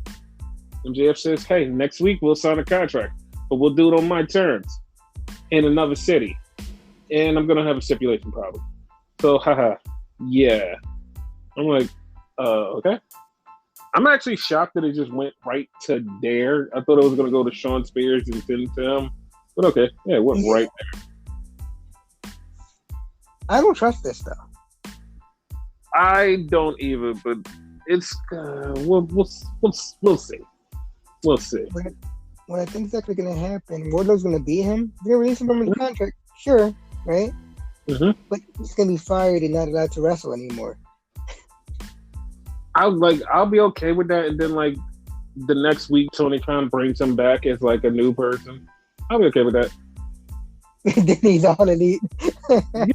MJF says, "Hey, next week we'll sign a contract, but we'll do it on my terms in another city. And I'm going to have a stipulation problem." So, haha, yeah. I'm like, okay. I'm actually shocked that it just went right to there. I thought it was going to go to Shawn Spears and send it to him. But okay, yeah, it went right there. I don't trust this, though. I don't either, but it's we'll see. We'll see. What I think is actually going to happen, Wardlow's going to beat him. They're going to release him from the contract, sure, right? Mm-hmm. But he's going to be fired and not allowed to wrestle anymore. I'll be okay with that, and then like the next week Tony Khan brings him back as like a new person. I'll be okay with that. Then he's All Elite.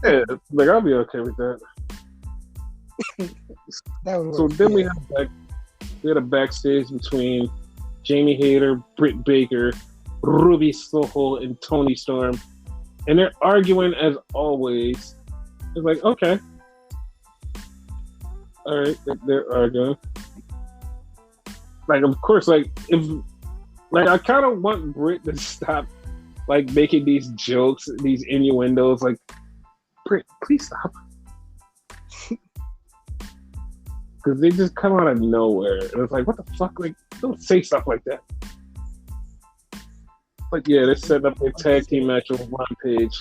Yeah, like I'll be okay with that. So then we had a backstage between Jamie Hayter, Britt Baker, Ruby Soho, and Toni Storm, and they're arguing as always. It's like, okay, all right, they're arguing. Like, of course, like I kind of want Britt to stop like making these jokes, these innuendos. Like, Britt, please stop. Because they just come out of nowhere. And it's like, what the fuck? Like, don't say stuff like that. But yeah, they set up a tag team match on Rampage.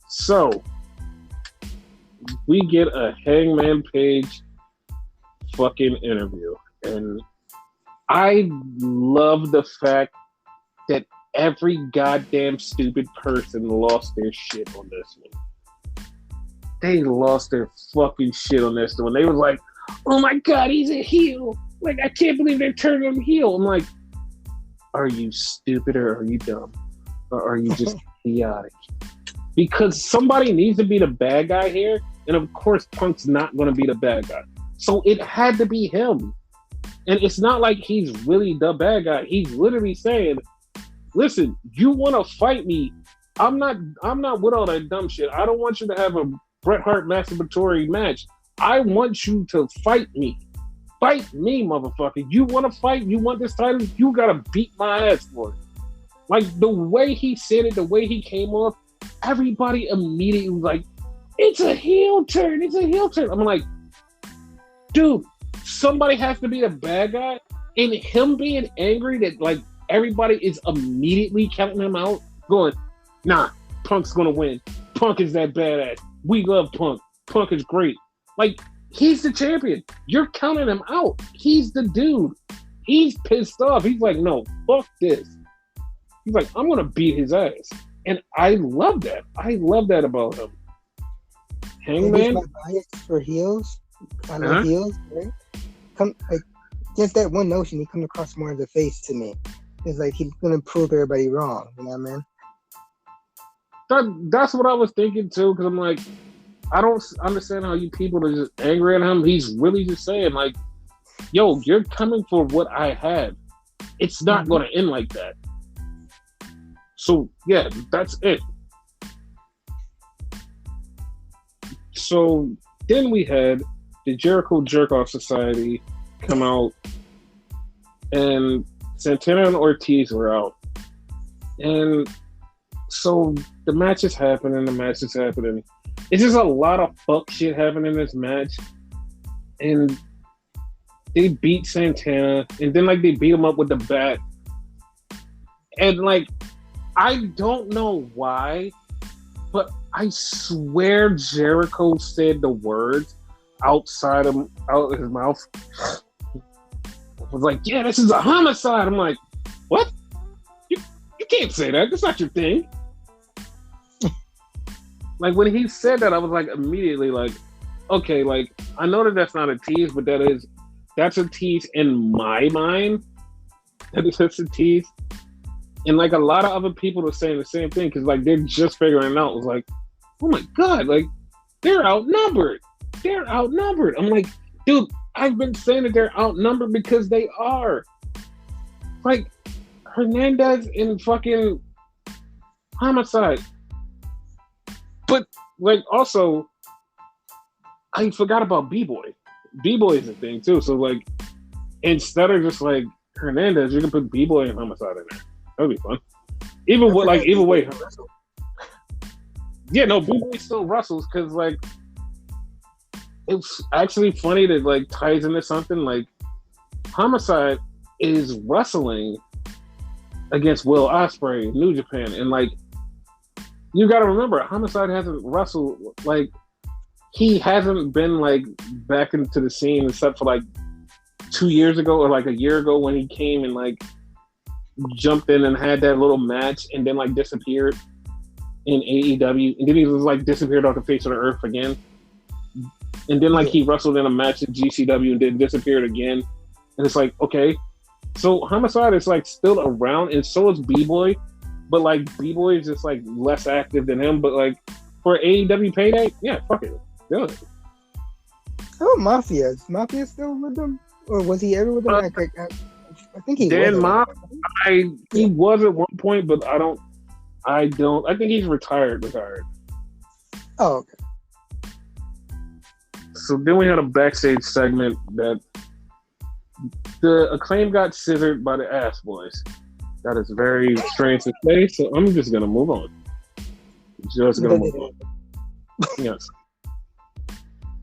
So, we get a Hangman Page fucking interview. And I love the fact that every goddamn stupid person lost their shit on this one. They lost their fucking shit on this one. They was like, oh my God, he's a heel. Like, I can't believe they're turning him heel. I'm like, are you stupid or are you dumb? Or are you just idiotic? Because somebody needs to be the bad guy here. And of course, Punk's not going to be the bad guy. So it had to be him. And it's not like he's really the bad guy. He's literally saying, listen, you want to fight me. I'm not with all that dumb shit. I don't want you to have a Bret Hart masturbatory match. I want you to fight me. Fight me, motherfucker. You want to fight? You want this title? You got to beat my ass for it. Like, the way he said it, the way he came off, everybody immediately was like, it's a heel turn. It's a heel turn. I'm like, dude, somebody has to be the bad guy. And him being angry that, like, everybody is immediately counting him out, going, Nah, Punk's gonna win. Punk is that badass. We love Punk. Punk is great. Like, he's the champion. You're counting him out. He's the dude. He's pissed off. He's like, no, fuck this. He's like, I'm gonna beat his ass. And I love that. I love that about him. Hangman. My bias for heels. I love heels, right? Just that one notion, he comes across more as a face to me. It's like he's gonna prove everybody wrong. You know what I mean? That's what I was thinking too, because I'm like, I don't understand how you people are just angry at him. He's really just saying like, yo, you're coming for what I have. It's not going to end like that. So yeah, that's it. So then we had the Jericho Jerk-Off Society come out, and Santana and Ortiz were out. And so the match is happening. It's just a lot of fuck shit happening in this match. And they beat Santana, and then like they beat him up with the bat. And like, I don't know why, but I swear Jericho said the words out of his mouth. Was like, yeah, this is a homicide. I'm like, what? You can't say that. That's not your thing. Like, when he said that, I was like, immediately like, okay, like, I know that that's not a tease, but that's a tease in my mind. That's a tease. And like a lot of other people are saying the same thing, because like they're just figuring it out. It was like, oh my God, like they're outnumbered. I'm like, dude, I've been saying that they're outnumbered because they are. Like, Hernandez in fucking Homicide. But like, also, I forgot about B-Boy. B-Boy is a thing too. So like, instead of just like Hernandez, you can put B-Boy and Homicide in there. That'd be fun. Either way. Yeah, no, B-Boy still wrestles, because like, it's actually funny that like ties into something. Like, Homicide is wrestling against Will Ospreay, New Japan, and like, you got to remember, Homicide hasn't wrestled, like, he hasn't been like back into the scene except for like 2 years ago or like a year ago, when he came and like jumped in and had that little match and then like disappeared in AEW, and then he was like disappeared off the face of the earth again, and then like he wrestled in a match in GCW and then disappeared again. And it's like, okay, so Homicide is like still around, and so is B-Boy, but like B-Boy is just like less active than him. But like, for AEW payday, yeah, fuck it, do it. Oh, Mafia. Is Mafia still with them? Or was he ever with them? I think he Dan was. He was at one point, but I think he's retired. Oh, okay. So then we had a backstage segment that the Acclaim got scissored by the Ass Boys. That is very strange to say, so I'm just going to move on. Yes.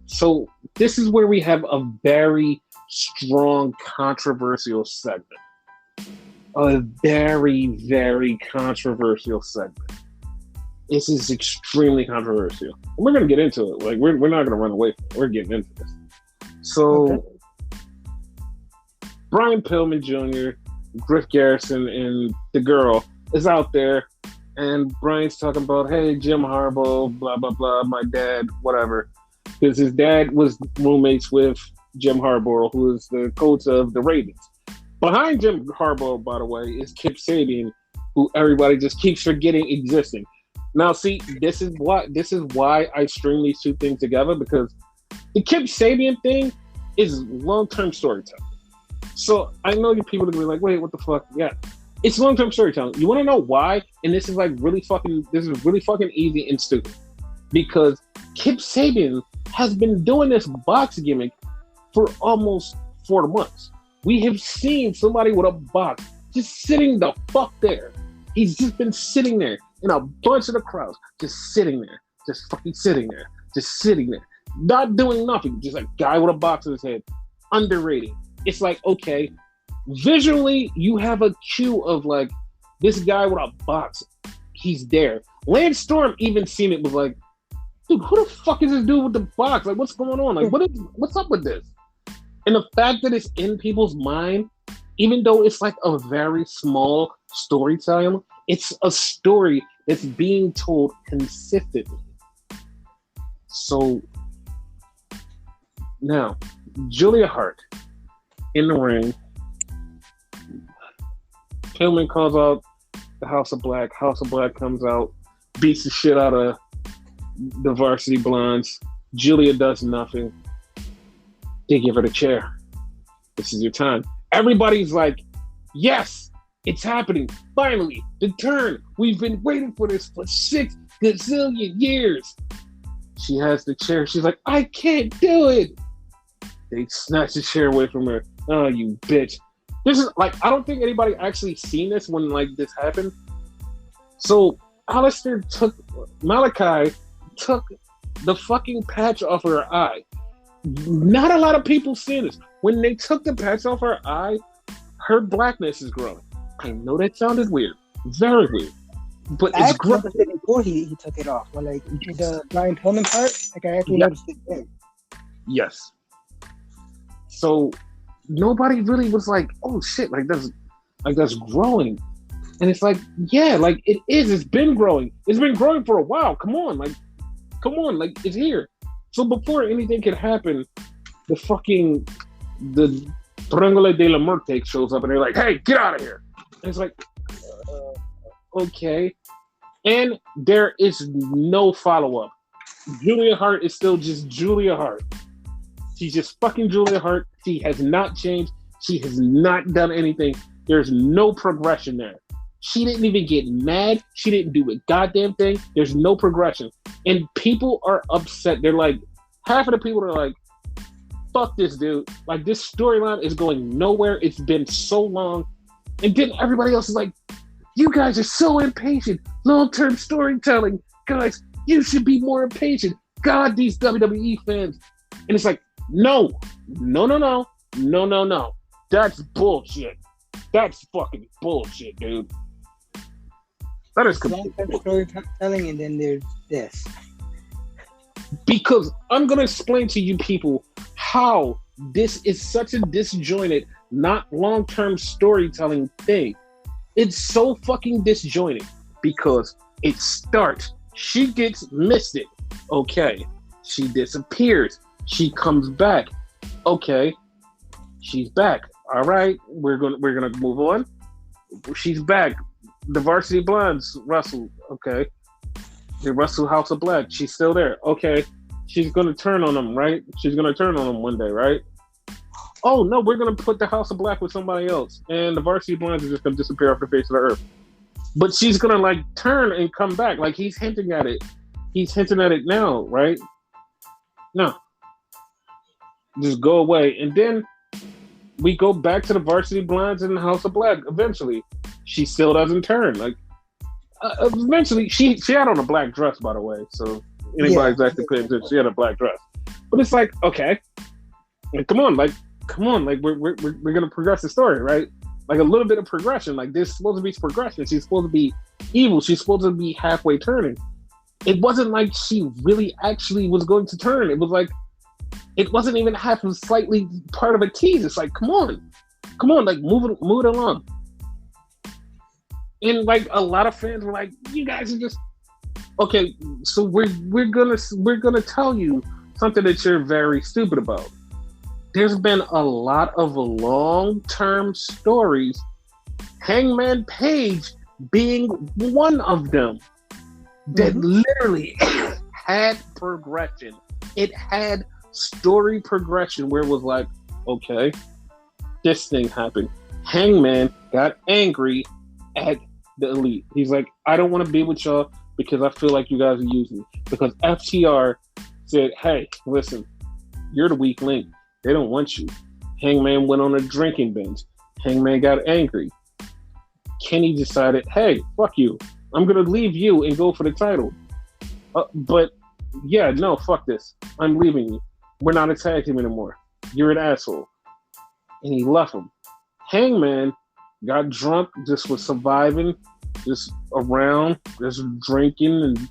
So this is where we have a very strong controversial segment. A very, very controversial segment. This is extremely controversial. We're going to get into it. Like, we're not going to run away from it. We're getting into this. So, okay. Brian Pillman Jr., Griff Garrison, and the girl is out there, and Brian's talking about, hey, Jim Harbaugh, blah, blah, blah, my dad, whatever. Because his dad was roommates with Jim Harbaugh, who is the coach of the Ravens. Behind Jim Harbaugh, by the way, is Kip Sabian, who everybody just keeps forgetting existing. Now, see, this is why I string these two things together, because the Kip Sabian thing is long-term storytelling. So I know you people are gonna be like, wait, what the fuck? Yeah, it's long-term storytelling. You want to know why? And this is really fucking easy and stupid, because Kip Sabian has been doing this box gimmick for almost 4 months. We have seen somebody with a box just sitting the fuck there. He's just been sitting there in a bunch of the crowds, just sitting there, just fucking sitting there, just sitting there, not doing nothing. Just a guy with a box in his head. Underrated. It's like, okay, visually you have a cue of like this guy with a box he's there. Lance Storm even seen it, was like, dude, who the fuck is this dude with the box? Like, what's going on? Like, what's up with this? And the fact that it's in people's mind, even though it's like a very small storytelling, it's a story that's being told consistently. So now, Julia Hart in the ring. Pillman calls out the House of Black. House of Black comes out, beats the shit out of the Varsity Blondes. Julia does nothing. They give her the chair. This is your time. Everybody's like, yes, it's happening. Finally, the turn. We've been waiting for this for 6 gazillion years. She has the chair. She's like, I can't do it. They snatch the chair away from her. Oh, you bitch. This is like, I don't think anybody actually seen this when like this happened. So Malachi took the fucking patch off her eye. Not a lot of people seen this. When they took the patch off her eye, her blackness is growing. I know that sounded weird. Very weird. But it's growing. Before he took it off. When like the Brian Pillman part, like I actually noticed it then. Yes. So nobody really was like, oh shit, that's growing. And it's like, yeah, like it is. It's been growing. It's been growing for a while. Come on, it's here. So before anything can happen, the Triangolo de la Muerte shows up and they're like, hey, get out of here. And it's like, okay. And there is no follow-up. Julia Hart is still just Julia Hart. She's just fucking Julia Hart. She has not changed. She has not done anything. There's no progression there. She didn't even get mad. She didn't do a goddamn thing. There's no progression. And people are upset. They're like, half of the people are like, fuck this dude. Like, this storyline is going nowhere. It's been so long. And then everybody else is like, you guys are so impatient. Long-term storytelling. Guys, you should be more impatient. God, these WWE fans. And it's like, no. That's bullshit. That's fucking bullshit, dude. That is complete storytelling, and then there's this. Because I'm going to explain to you people how this is such a disjointed, not long-term storytelling thing. It's so fucking disjointed because it starts, she gets misted. Okay. She disappears. She comes back. Okay. She's back. All right. We're gonna move on. She's back. The Varsity Blondes wrestle. Okay. They wrestle House of Black. She's still there. Okay. She's gonna turn on them, right? She's gonna turn on them one day, right? Oh no, we're gonna put the House of Black with somebody else, and the Varsity Blondes are just gonna disappear off the face of the earth. But she's gonna like turn and come back. Like he's hinting at it. He's hinting at it now, right? No. Just go away. And then we go back to the Varsity Blondes and the House of Black eventually. She still doesn't turn. Like eventually she had on a black dress, by the way. So anybody's actually paying attention, she had a black dress. But it's like, okay. Like, come on, we're gonna progress the story, right? Like a little bit of progression. Like there's supposed to be progression. She's supposed to be evil. She's supposed to be halfway turning. It wasn't like she really actually was going to turn. It was like it wasn't even half of slightly part of a tease. It's like, come on, like move it along. And like a lot of fans were like, you guys are just okay. So we're gonna tell you something that you're very stupid about. There's been a lot of long-term stories, Hangman Page being one of them, that literally had progression. It had story progression where it was like, okay, this thing happened. Hangman got angry at the Elite. He's like, I don't want to be with y'all because I feel like you guys are using me. Because FTR said, hey, listen, you're the weak link. They don't want you. Hangman went on a drinking binge. Hangman got angry. Kenny decided, hey, fuck you. I'm going to leave you and go for the title. But, yeah, no, fuck this. I'm leaving you. We're not a tag team anymore. You're an asshole. And he left him. Hangman got drunk, just was surviving, just around, just drinking, and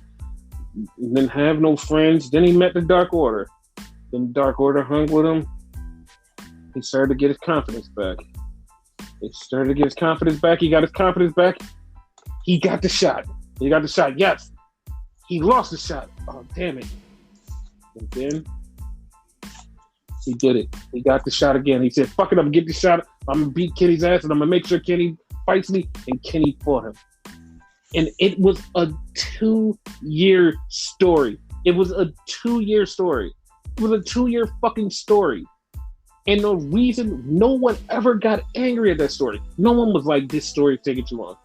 didn't have no friends. Then he met the Dark Order. Then the Dark Order hung with him. He started to get his confidence back. He started to get his confidence back. He got his confidence back. He got the shot. He got the shot. Yes. He lost the shot. Oh, damn it. And then he did it. He got the shot again. He said, fuck it, I'm going to get the shot. I'm going to beat Kenny's ass, and I'm going to make sure Kenny fights me. And Kenny fought him. And it was a 2-year story. It was a 2-year story. It was a 2-year fucking story. And the reason no one ever got angry at that story, no one was like, this story is taking too long.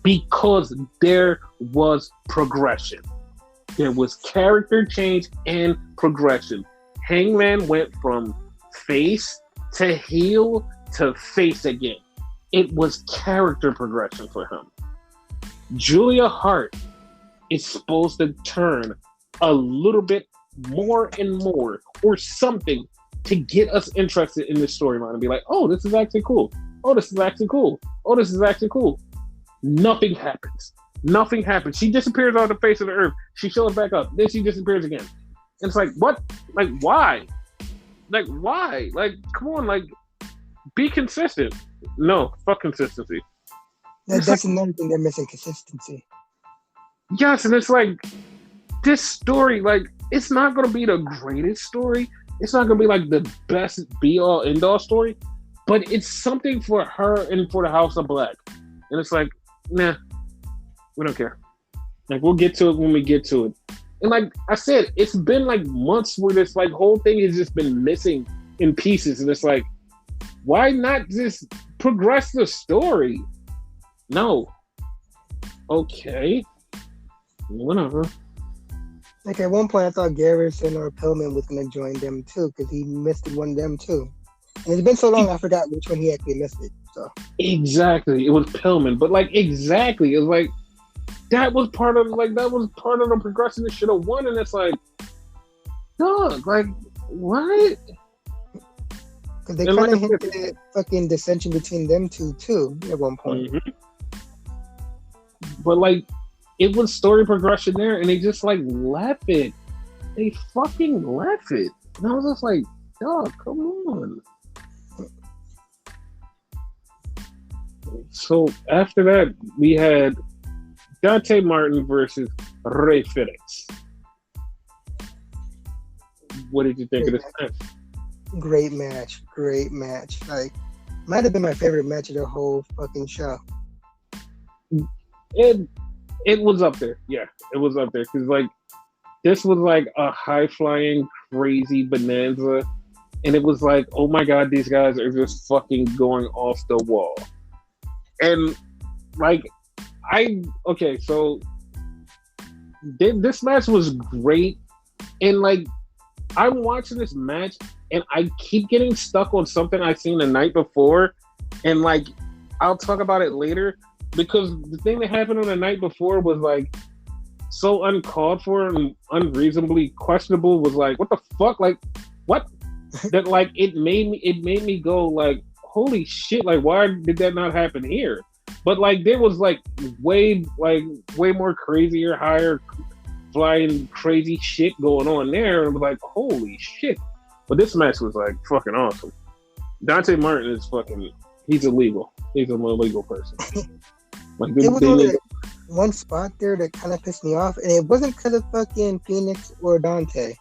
Because there was progression. There was character change and progression. Hangman went from face to heel to face again. It was character progression for him. Julia Hart is supposed to turn a little bit more and more or something to get us interested in this storyline and be like, oh, this is actually cool. Oh, this is actually cool. Oh, this is actually cool. Nothing happens. Nothing happens. She disappears on the face of the earth. She shows back up. Then she disappears again. And it's like, what? Like, why? Like, why? Like, come on, like, be consistent. No, fuck consistency. That's another thing they're missing, consistency. Yes, and it's like, this story, like, it's not going to be the greatest story. It's not going to be, like, the best be-all, end-all story. But it's something for her and for the House of Black. And it's like, nah, we don't care. Like, we'll get to it when we get to it. And like I said, it's been, like, months where this, like, whole thing has just been missing in pieces. And it's like, why not just progress the story? No. Okay. Whatever. Like at one point, I thought Garrison or Pillman was going to join them too, because he missed one of them too. And it's been so long, I forgot which one he actually missed it. So exactly, it was Pillman, but like exactly, it was like that was part of the progression that should have won, and it's like, dog, like what? Because they kind of hinted at fucking dissension between them two too at one point. Mm-hmm. But like, it was story progression there, and they just like left it. They fucking left it, and I was just like, dog, come on. So after that, we had Dante Martin versus Rey Fenix. What did you think of this match? Great match. Like, might have been my favorite match of the whole fucking show. It was up there. Yeah, it was up there. Because, like, this was like a high-flying, crazy bonanza. And it was like, oh my God, these guys are just fucking going off the wall. And, like, so this match was great. And, like, I'm watching this match, and I keep getting stuck on something I seen the night before. And, like, I'll talk about it later. Because the thing that happened on the night before was, like, so uncalled for and unreasonably questionable. Was like, what the fuck? Like, what? That, like, it made me go, like, holy shit, like, why did that not happen here? But, like, there was, like, way more crazier, higher flying crazy shit going on there. And I was like, holy shit. But this match was, like, fucking awesome. Dante Martin is fucking, he's illegal. He's an illegal person. Like, there was only one spot there that kind of pissed me off, and it wasn't because of fucking Phoenix or Dante.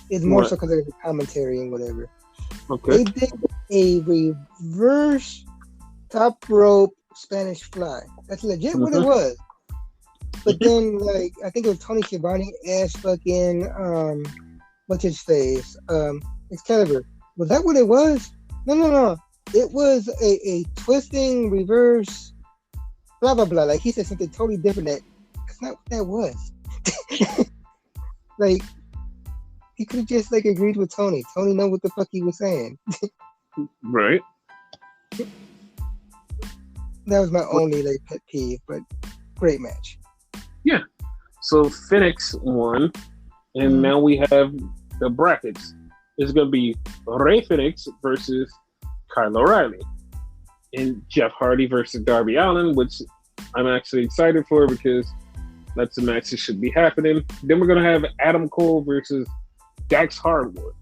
It's more so because of the commentary and whatever. Okay. They did a reverse top rope Spanish fly. That's legit what it was. But then, like, I think it was Tony Schiavone asked fucking what's his face? Excalibur. Was that what it was? No. It was a twisting reverse blah blah blah. Like, he said something totally different. That's not what that was. Like, he could have just, like, agreed with Tony. Tony know what the fuck he was saying. Right. That was my only, like, pet peeve, but great match. Yeah. So Phoenix won, and now we have the brackets. It's going to be Rey Fenix versus Kyle O'Reilly. and Jeff Hardy versus Darby Allin, which I'm actually excited for because that's the match that should be happening. Then we're gonna have Adam Cole versus Dax Harwood.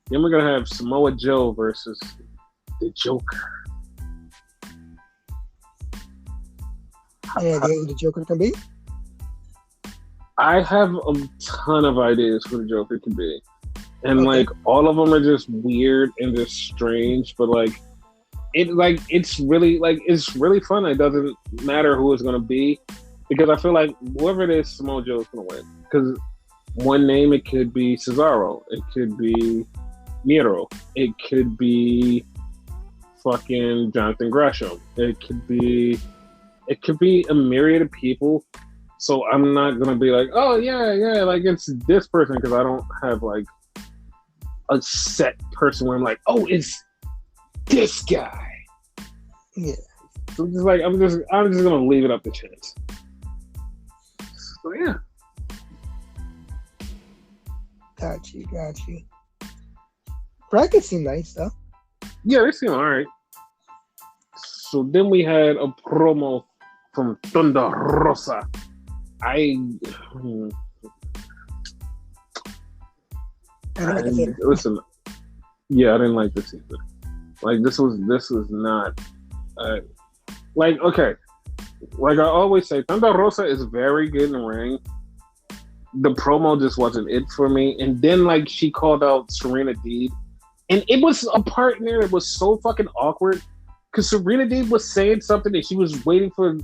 Then we're gonna have Samoa Joe versus the Joker. Any idea who the Joker can be? I have a ton of ideas who the Joker can be. And like all of them are just weird and just strange, but it's really fun. It doesn't matter who it's gonna be because I feel like whoever it is, Samoa Joe is gonna win. Because one name, it could be Cesaro, it could be Miro, it could be fucking Jonathan Gresham, it could be a myriad of people. So I'm not gonna be like, oh yeah, like it's this person because I don't have like a set person where I'm like, oh, it's this guy. Yeah. So just like I'm just gonna leave it up to chance. So yeah. Got you. Brackets seem nice though. Yeah, they seem alright. So then we had a promo from Thunder Rosa. Listen, yeah, I didn't like this either. Like this was not okay. Like I always say, Thunder Rosa is very good in the ring. The promo just wasn't it for me. And then like she called out Serena Deeb, and it was a part in there that was so fucking awkward because Serena Deeb was saying something and she was waiting for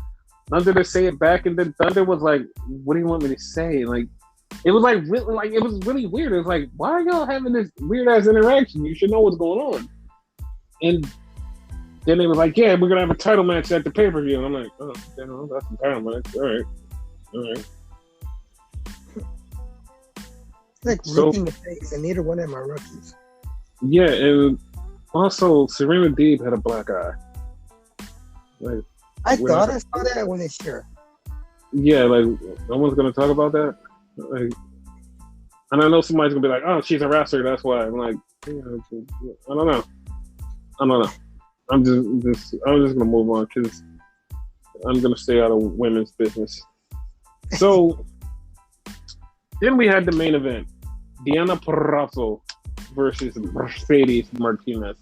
Thunder to say it back, and then Thunder was like, "What do you want me to say?" Like, it was like really, like it was really weird. It was like, why are y'all having this weird ass interaction? You should know what's going on. And then they was like, "Yeah, we're gonna have a title match at the pay per view." And I'm like, "Oh, that's the title match. All right." Like rookie mistakes, and neither one of them are rookies. Yeah, and also Serena Deeb had a black eye. Like. I thought I saw that. I wasn't sure. Yeah, like no one's gonna talk about that. Like, and I know somebody's gonna be like, "Oh, she's a wrestler, that's why." I'm like, I don't know. I'm just gonna move on because I'm gonna stay out of women's business. So then we had the main event: Deonna Purrazzo versus Mercedes Martinez.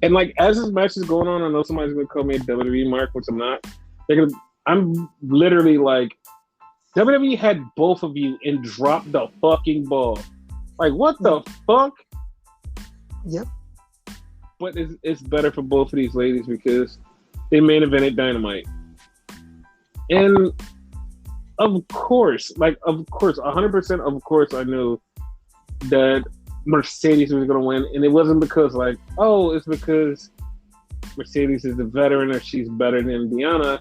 And like as this match is going on, I know somebody's gonna call me a WWE mark, which I'm not. I'm literally like, WWE had both of you and dropped the fucking ball. Like what the fuck? Yep. But it's better for both of these ladies because they main evented Dynamite. And of course, 100% of course I knew that Mercedes was going to win, and it wasn't because it's because Mercedes is a veteran or she's better than Deonna.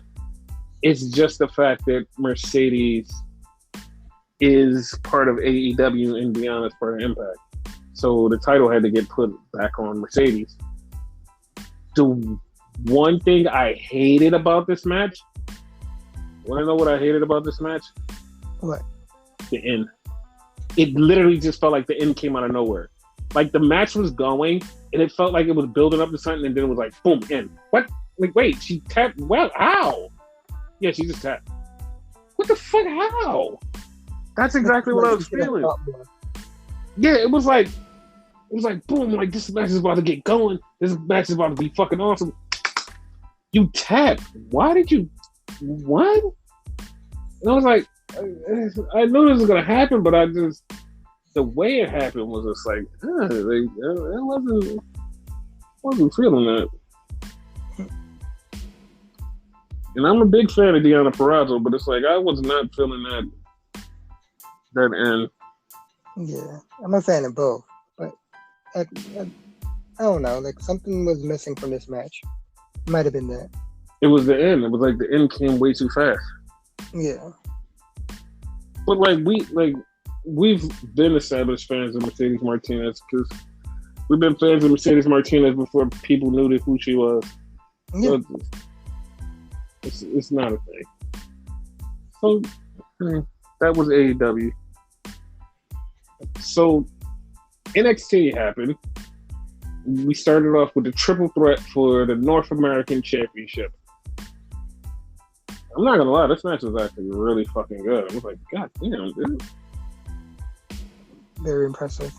It's just the fact that Mercedes is part of AEW and Deonna is part of Impact. So the title had to get put back on Mercedes. The one thing I hated about this match, want to know what I hated about this match? What? The end. It literally just felt like the end came out of nowhere. Like the match was going and it felt like it was building up to something and then it was like, boom, end. What? Like, wait, she tapped? Well, how? Yeah, she just tapped. What the fuck? How? That's exactly what I was feeling. Yeah, it was like, boom, like this match is about to get going. This match is about to be fucking awesome. You tapped. Why did you? What? And I was like, I knew this was gonna happen, but the way it happened was just like, I wasn't feeling that. And I'm a big fan of Deonna Purrazzo, but it's like I was not feeling that end. Yeah, I'm a fan of both, but I don't know. Like something was missing from this match. Might have been that. It was the end. It was like the end came way too fast. Yeah. But we've been established fans of Mercedes Martinez because we've been fans of Mercedes Martinez before people knew who she was. Yeah. So it's not a thing. So that was AEW. So NXT happened, we started off with the triple threat for the North American Championship. I'm not gonna lie, this match was actually really fucking good. I was like, God damn, dude. Very impressive.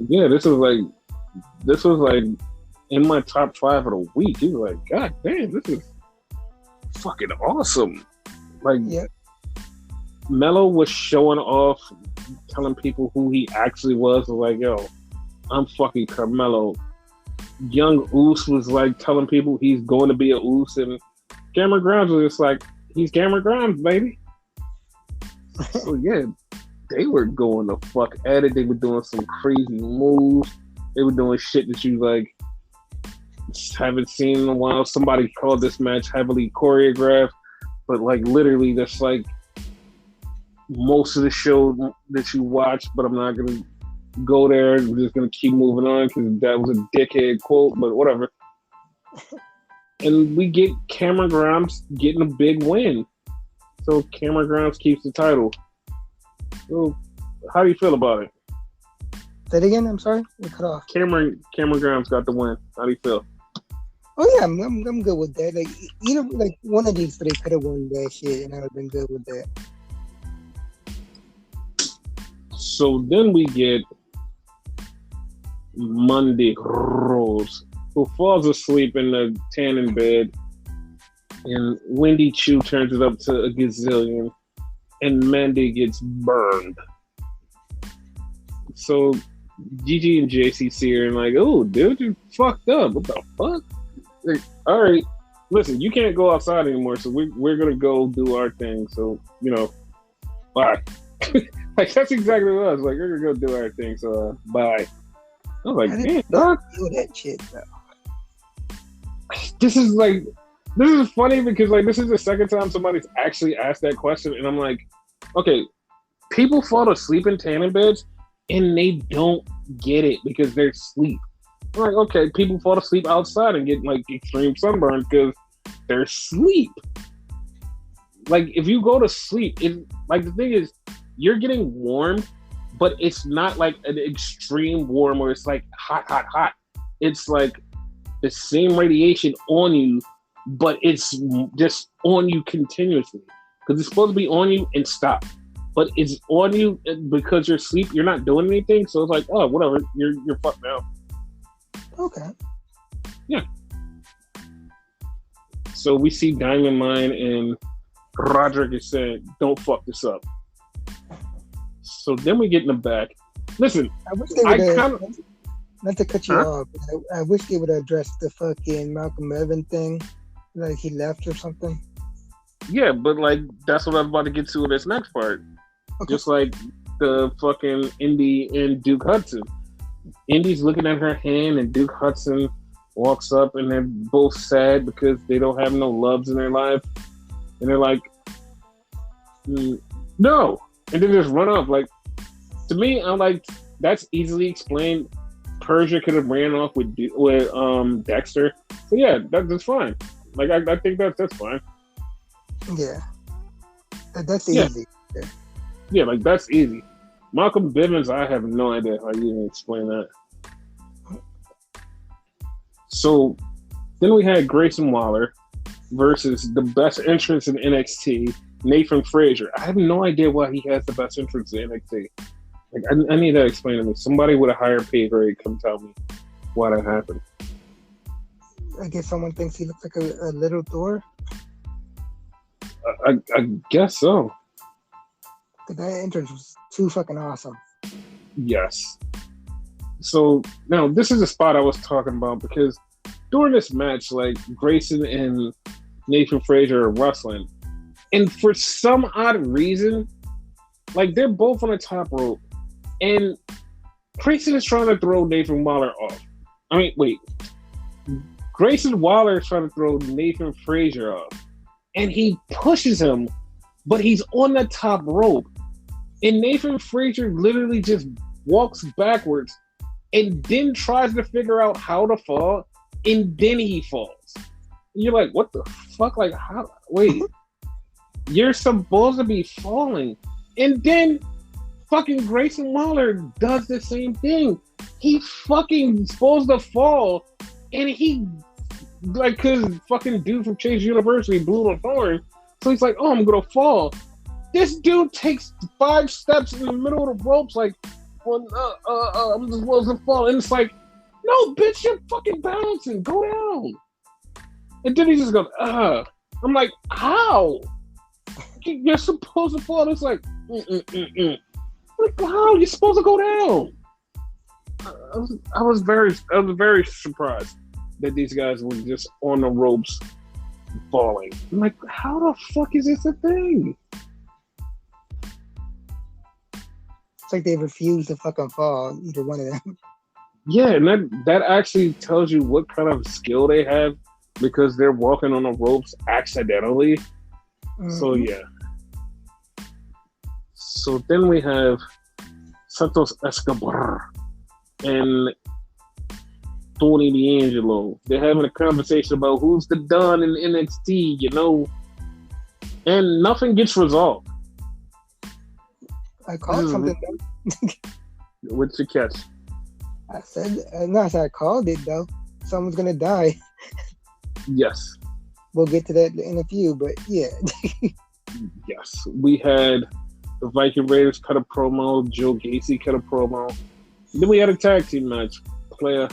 Yeah, this was like in my top 5 of the week. He was like, God damn, this is fucking awesome. Like, yep. Mello was showing off, telling people who he actually was. Like, yo, I'm fucking Carmelo. Young Oos was like telling people he's going to be a Oos, and Cameron Grimes was just like, he's Cameron Grimes, baby. So yeah, they were going the fuck at it. They were doing some crazy moves. They were doing shit that you like haven't seen in a while. Somebody called this match heavily choreographed, but like literally that's like most of the show that you watch, but I'm not gonna go there. I'm just gonna keep moving on because that was a dickhead quote, but whatever. And we get Cameron Grimes getting a big win. So Cameron Grimes keeps the title. So how do you feel about it? Say it again, I'm sorry. We cut off. Cameron Grimes got the win. How do you feel? Oh yeah, I'm good with that. Like either like one of these three could have won that shit, and I would have been good with that. So then we get Monday Rose, who falls asleep in the tanning bed, and Wendy Chu turns it up to a gazillion, and Mandy gets burned. So Gigi and JC see her and like, oh, dude, you fucked up. What the fuck? Like, all right, listen, you can't go outside anymore, so we're gonna go do our thing. So bye. Like that's exactly what I was like. We're gonna go do our thing. So bye. I was like, damn, dog. Do that shit, though. This is funny because like this is the second time somebody's actually asked that question, and I'm like, okay, people fall asleep in tanning beds and they don't get it because they're asleep. I'm like, okay, people fall asleep outside and get like extreme sunburn because they're asleep. Like if you go to sleep, it like the thing is you're getting warm, but it's not like an extreme warm where it's like hot. It's like the same radiation on you, but it's just on you continuously because it's supposed to be on you and stop, but it's on you because you're asleep. You're not doing anything, so it's like, oh, whatever. You're fucked now. Okay. Yeah. So we see Diamond Mine and Roderick is saying, "Don't fuck this up." So then we get in the back. Listen, I wish they would not to cut you off. I wish they would address the fucking Malcolm Evan thing, like he left or something. Yeah, but like that's what I was about to get to in this next part. Okay. Just like the fucking Indy and Duke Hudson. Indy's looking at her hand, and Duke Hudson walks up, and they're both sad because they don't have no loves in their life, and they're like, "No," and then just run off. Like to me, I'm like, that's easily explained. Persia could have ran off with Dexter. So yeah, that's fine. Like I think that's fine. Yeah, that's easy. Yeah, like that's easy. Malcolm Bivens, I have no idea how you even explain that. So then we had Grayson Waller versus the best entrance in NXT, Nathan Frazier. I have no idea why he has the best entrance in NXT. Like I need that explained to me. Somebody with a higher pay grade come tell me why that happened. I guess someone thinks he looks like a little Thor. I guess so. That entrance was too fucking awesome. Yes. So now this is the spot I was talking about because during this match, like Grayson and Nathan Frazier are wrestling, and for some odd reason, like they're both on the top rope, and Grayson is trying to throw Nathan Waller off. I mean, wait. Grayson Waller is trying to throw Nathan Frazier off, and he pushes him, but he's on the top rope. And Nathan Frazier literally just walks backwards and then tries to figure out how to fall, and then he falls. And you're like, what the fuck? Like, how? Wait, you're supposed to be falling. And then fucking Grayson Waller does the same thing. he fucking supposed to fall, and he like cause fucking dude from Chase University blew the horn, so he's like, oh, I'm gonna fall. This dude takes 5 steps in the middle of the ropes, like, well, I'm just supposed to fall, and it's like, no, bitch, you're fucking bouncing, go down. And then he just goes, I'm like, how? You're supposed to fall. It's like, like, how? You're supposed to go down. I was very surprised that these guys were just on the ropes falling. I'm like, how the fuck is this a thing? It's like they refuse to fucking fall, either one of them. Yeah, and that actually tells you what kind of skill they have because they're walking on the ropes accidentally. Mm-hmm. So yeah. So then we have Santos Escobar and Tony D'Angelo. They're having a conversation about who's the Don in NXT, you know, and nothing gets resolved. I called something. What's your catch? I said I called it though. Someone's gonna die. Yes. We'll get to that in a few, but yeah. Yes, we had the Viking Raiders cut a promo. Joe Gacy cut a promo. Then we had a tag team match. Player.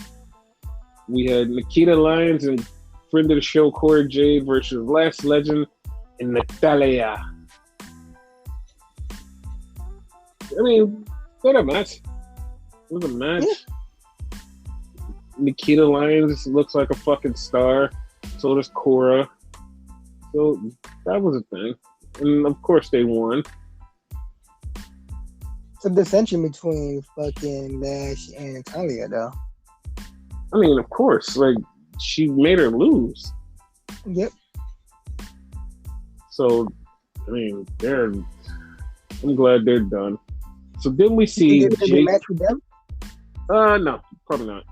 We had Nikita Lyons and friend of the show Corey Jade versus Last Legend and Natalia. I mean, what a match. It was a match. Yeah. Nikita Lyons looks like a fucking star. So does Cora. So that was a thing. And of course they won. Some dissension between fucking Lash and Talia, though. I mean, of course. Like, she made her lose. Yep. So, I mean, I'm glad they're done. So then we see Did they match with them? No, probably not.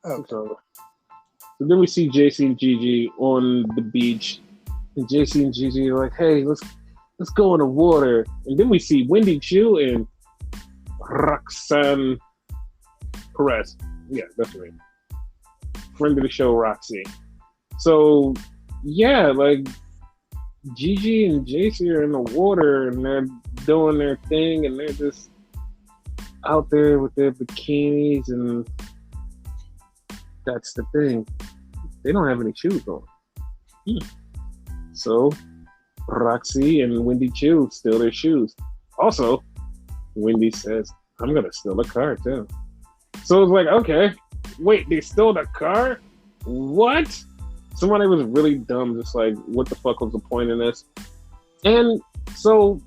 Oh. So then we see JC and Gigi on the beach, and JC and Gigi are like, "Hey, let's go in the water." And then we see Wendy Chu and Roxanne Perez. Yeah, that's right. Friend of the show, Roxy. So yeah, like Gigi and JC are in the water and they're doing their thing and they're just out there with their bikinis, and that's the thing. They don't have any shoes on. So Roxy and Wendy Chu steal their shoes. Also, Wendy says, I'm gonna steal a car too. So it's like, okay, wait, they stole the car? What? Somebody was really dumb, just like, what the fuck was the point in this? And so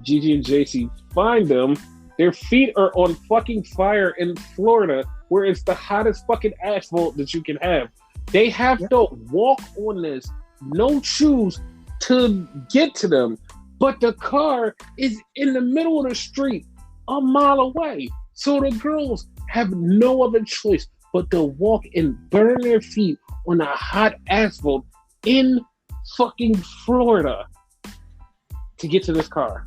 Gigi and JC find them. Their feet are on fucking fire in Florida, where it's the hottest fucking asphalt that you can have. They have to walk on this, no shoes, to get to them. But the car is in the middle of the street, a mile away. So the girls have no other choice but to walk and burn their feet on a hot asphalt in fucking Florida to get to this car.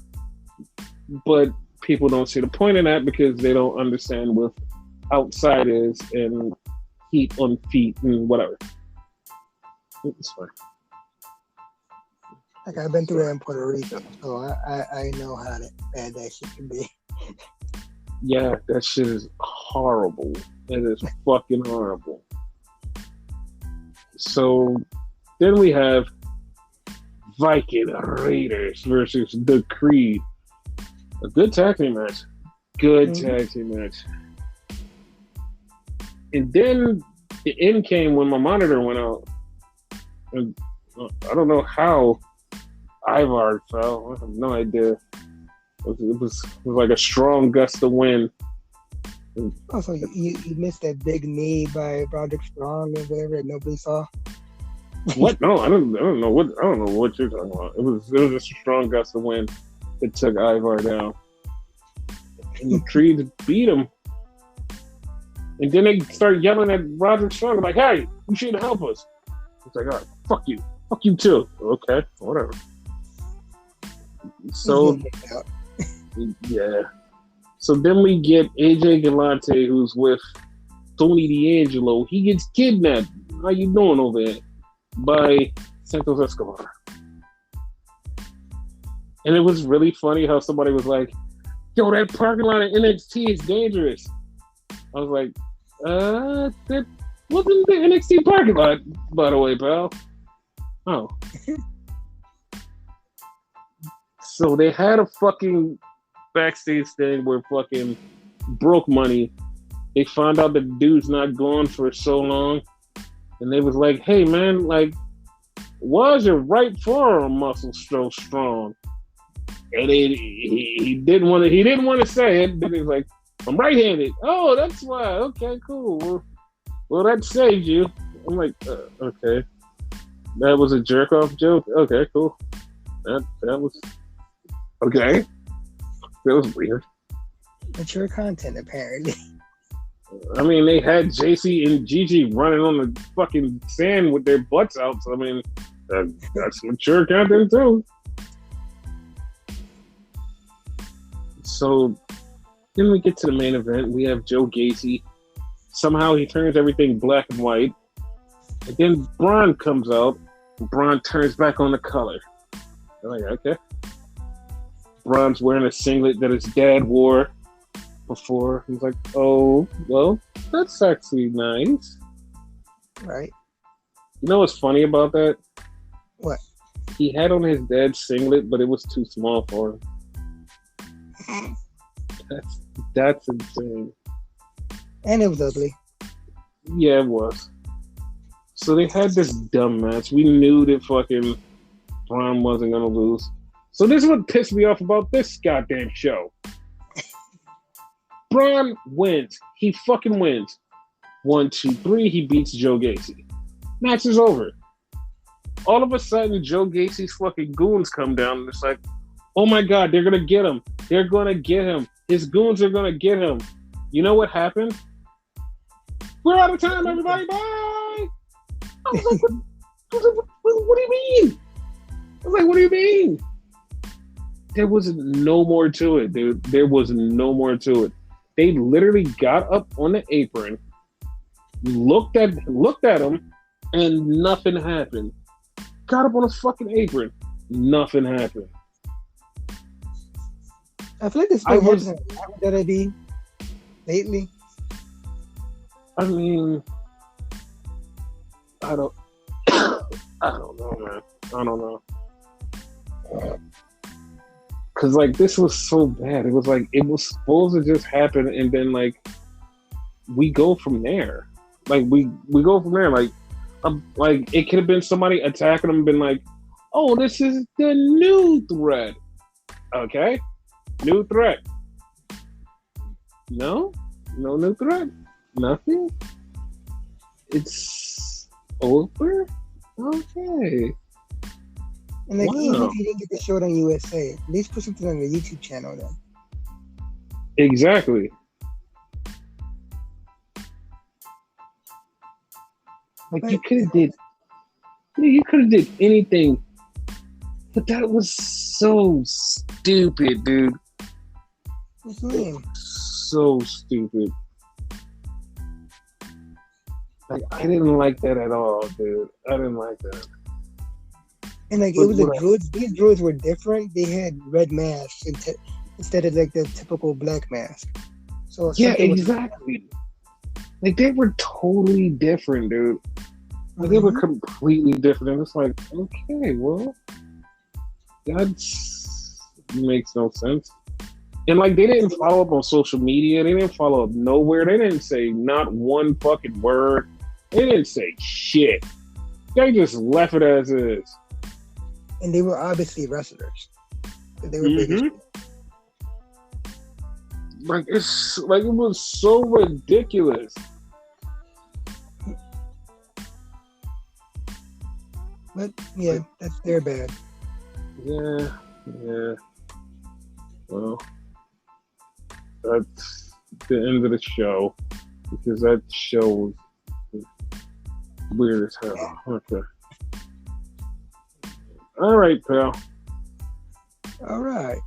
But people don't see the point in that because they don't understand what outside is and heat on feet and whatever. It's fine. Like, I've been through that in Puerto Rico, so I know how bad that shit can be. Yeah, that shit is horrible. It is fucking horrible. So then we have Viking Raiders versus The Creed. A good tag team match. Tag team match. And then the end came when my monitor went out. And I don't know how Ivar fell. I have no idea. It was like a strong gust of wind. Also, you missed that big knee by Roderick Strong or whatever that nobody saw. What? No, I don't know what you're talking about. It was just a strong gust of wind that took Ivar down. And the Creed beat him. And then they start yelling at Roderick Strong like, "Hey, you shouldn't help us." It's like, all right, fuck you. Fuck you too. Okay, whatever. So yeah. So then we get AJ Galante, who's with Tony D'Angelo. He gets kidnapped. How you doing over there? By Santos Escobar. And it was really funny how somebody was like, yo, that parking lot at NXT is dangerous. I was like, that wasn't the NXT parking lot, by the way, pal. Oh. So they had a fucking backstage thing where fucking broke money. They found out the dude's not gone for so long. And they was like, hey, man, like, why is your right forearm muscle so strong? And he didn't want to say it, but he was like, I'm right-handed. Oh, that's why. Okay, cool. Well, that saved you. I'm like, okay. That was a jerk-off joke? Okay, cool. That was... Okay. That was weird. Mature content, apparently. I mean, they had JC and Gigi running on the fucking sand with their butts out. So, I mean, that's mature content, too. So, then we get to the main event. We have Joe Gacy. Somehow he turns everything black and white. And then Braun comes out. Braun turns back on the color. I'm like, okay. Braun's wearing a singlet that his dad wore before. He's like, oh, well, that's actually nice. Right. You know what's funny about that? What? He had on his dad's singlet, but it was too small for him. That's insane. And it was ugly. Yeah, it was. So they had this dumb match. We knew that fucking Braun wasn't gonna lose. So this is what pissed me off about this goddamn show. Braun wins. He fucking wins. 1, 2, 3. He beats Joe Gacy. Match is over. All of a sudden, Joe Gacy's fucking goons come down and it's like, oh my God, they're gonna get him. They're gonna get him. His goons are gonna get him. You know what happened? We're out of time, everybody. Bye. I was like, what do you mean? I was like, what do you mean? There was no more to it, dude. There was no more to it. They literally got up on the apron, looked at him, and nothing happened. Got up on a fucking apron, nothing happened. I feel like this thing happens in WWE lately. I mean, I don't know, man. I don't know. Cause like this was so bad. It was like it was supposed to just happen, and then like we go from there. Like we go from there. Like it could have been somebody attacking them, and been like, "Oh, this is the new threat." Okay, new threat. No new threat. Nothing. It's over. Okay. And like, even if you didn't get the show on USA, at least put something on the YouTube channel then. Exactly. Like you could have did anything, but that was so stupid, dude. What's lame? So stupid. Like I didn't like that at all, dude. I didn't like that. And like it was the druids. These druids were different. They had red masks instead of like the typical black mask. So yeah, exactly. Like they were totally different, dude. Like they were completely different. And it's like, okay, well, that makes no sense. And like they didn't follow up on social media. They didn't follow up nowhere. They didn't say not one fucking word. They didn't say shit. They just left it as is. And they were obviously wrestlers. They were big. Like it's like it was so ridiculous. But yeah, that's their bad. Yeah. Well, that's the end of the show because that show was weird as hell. Okay. All right, pal. All right.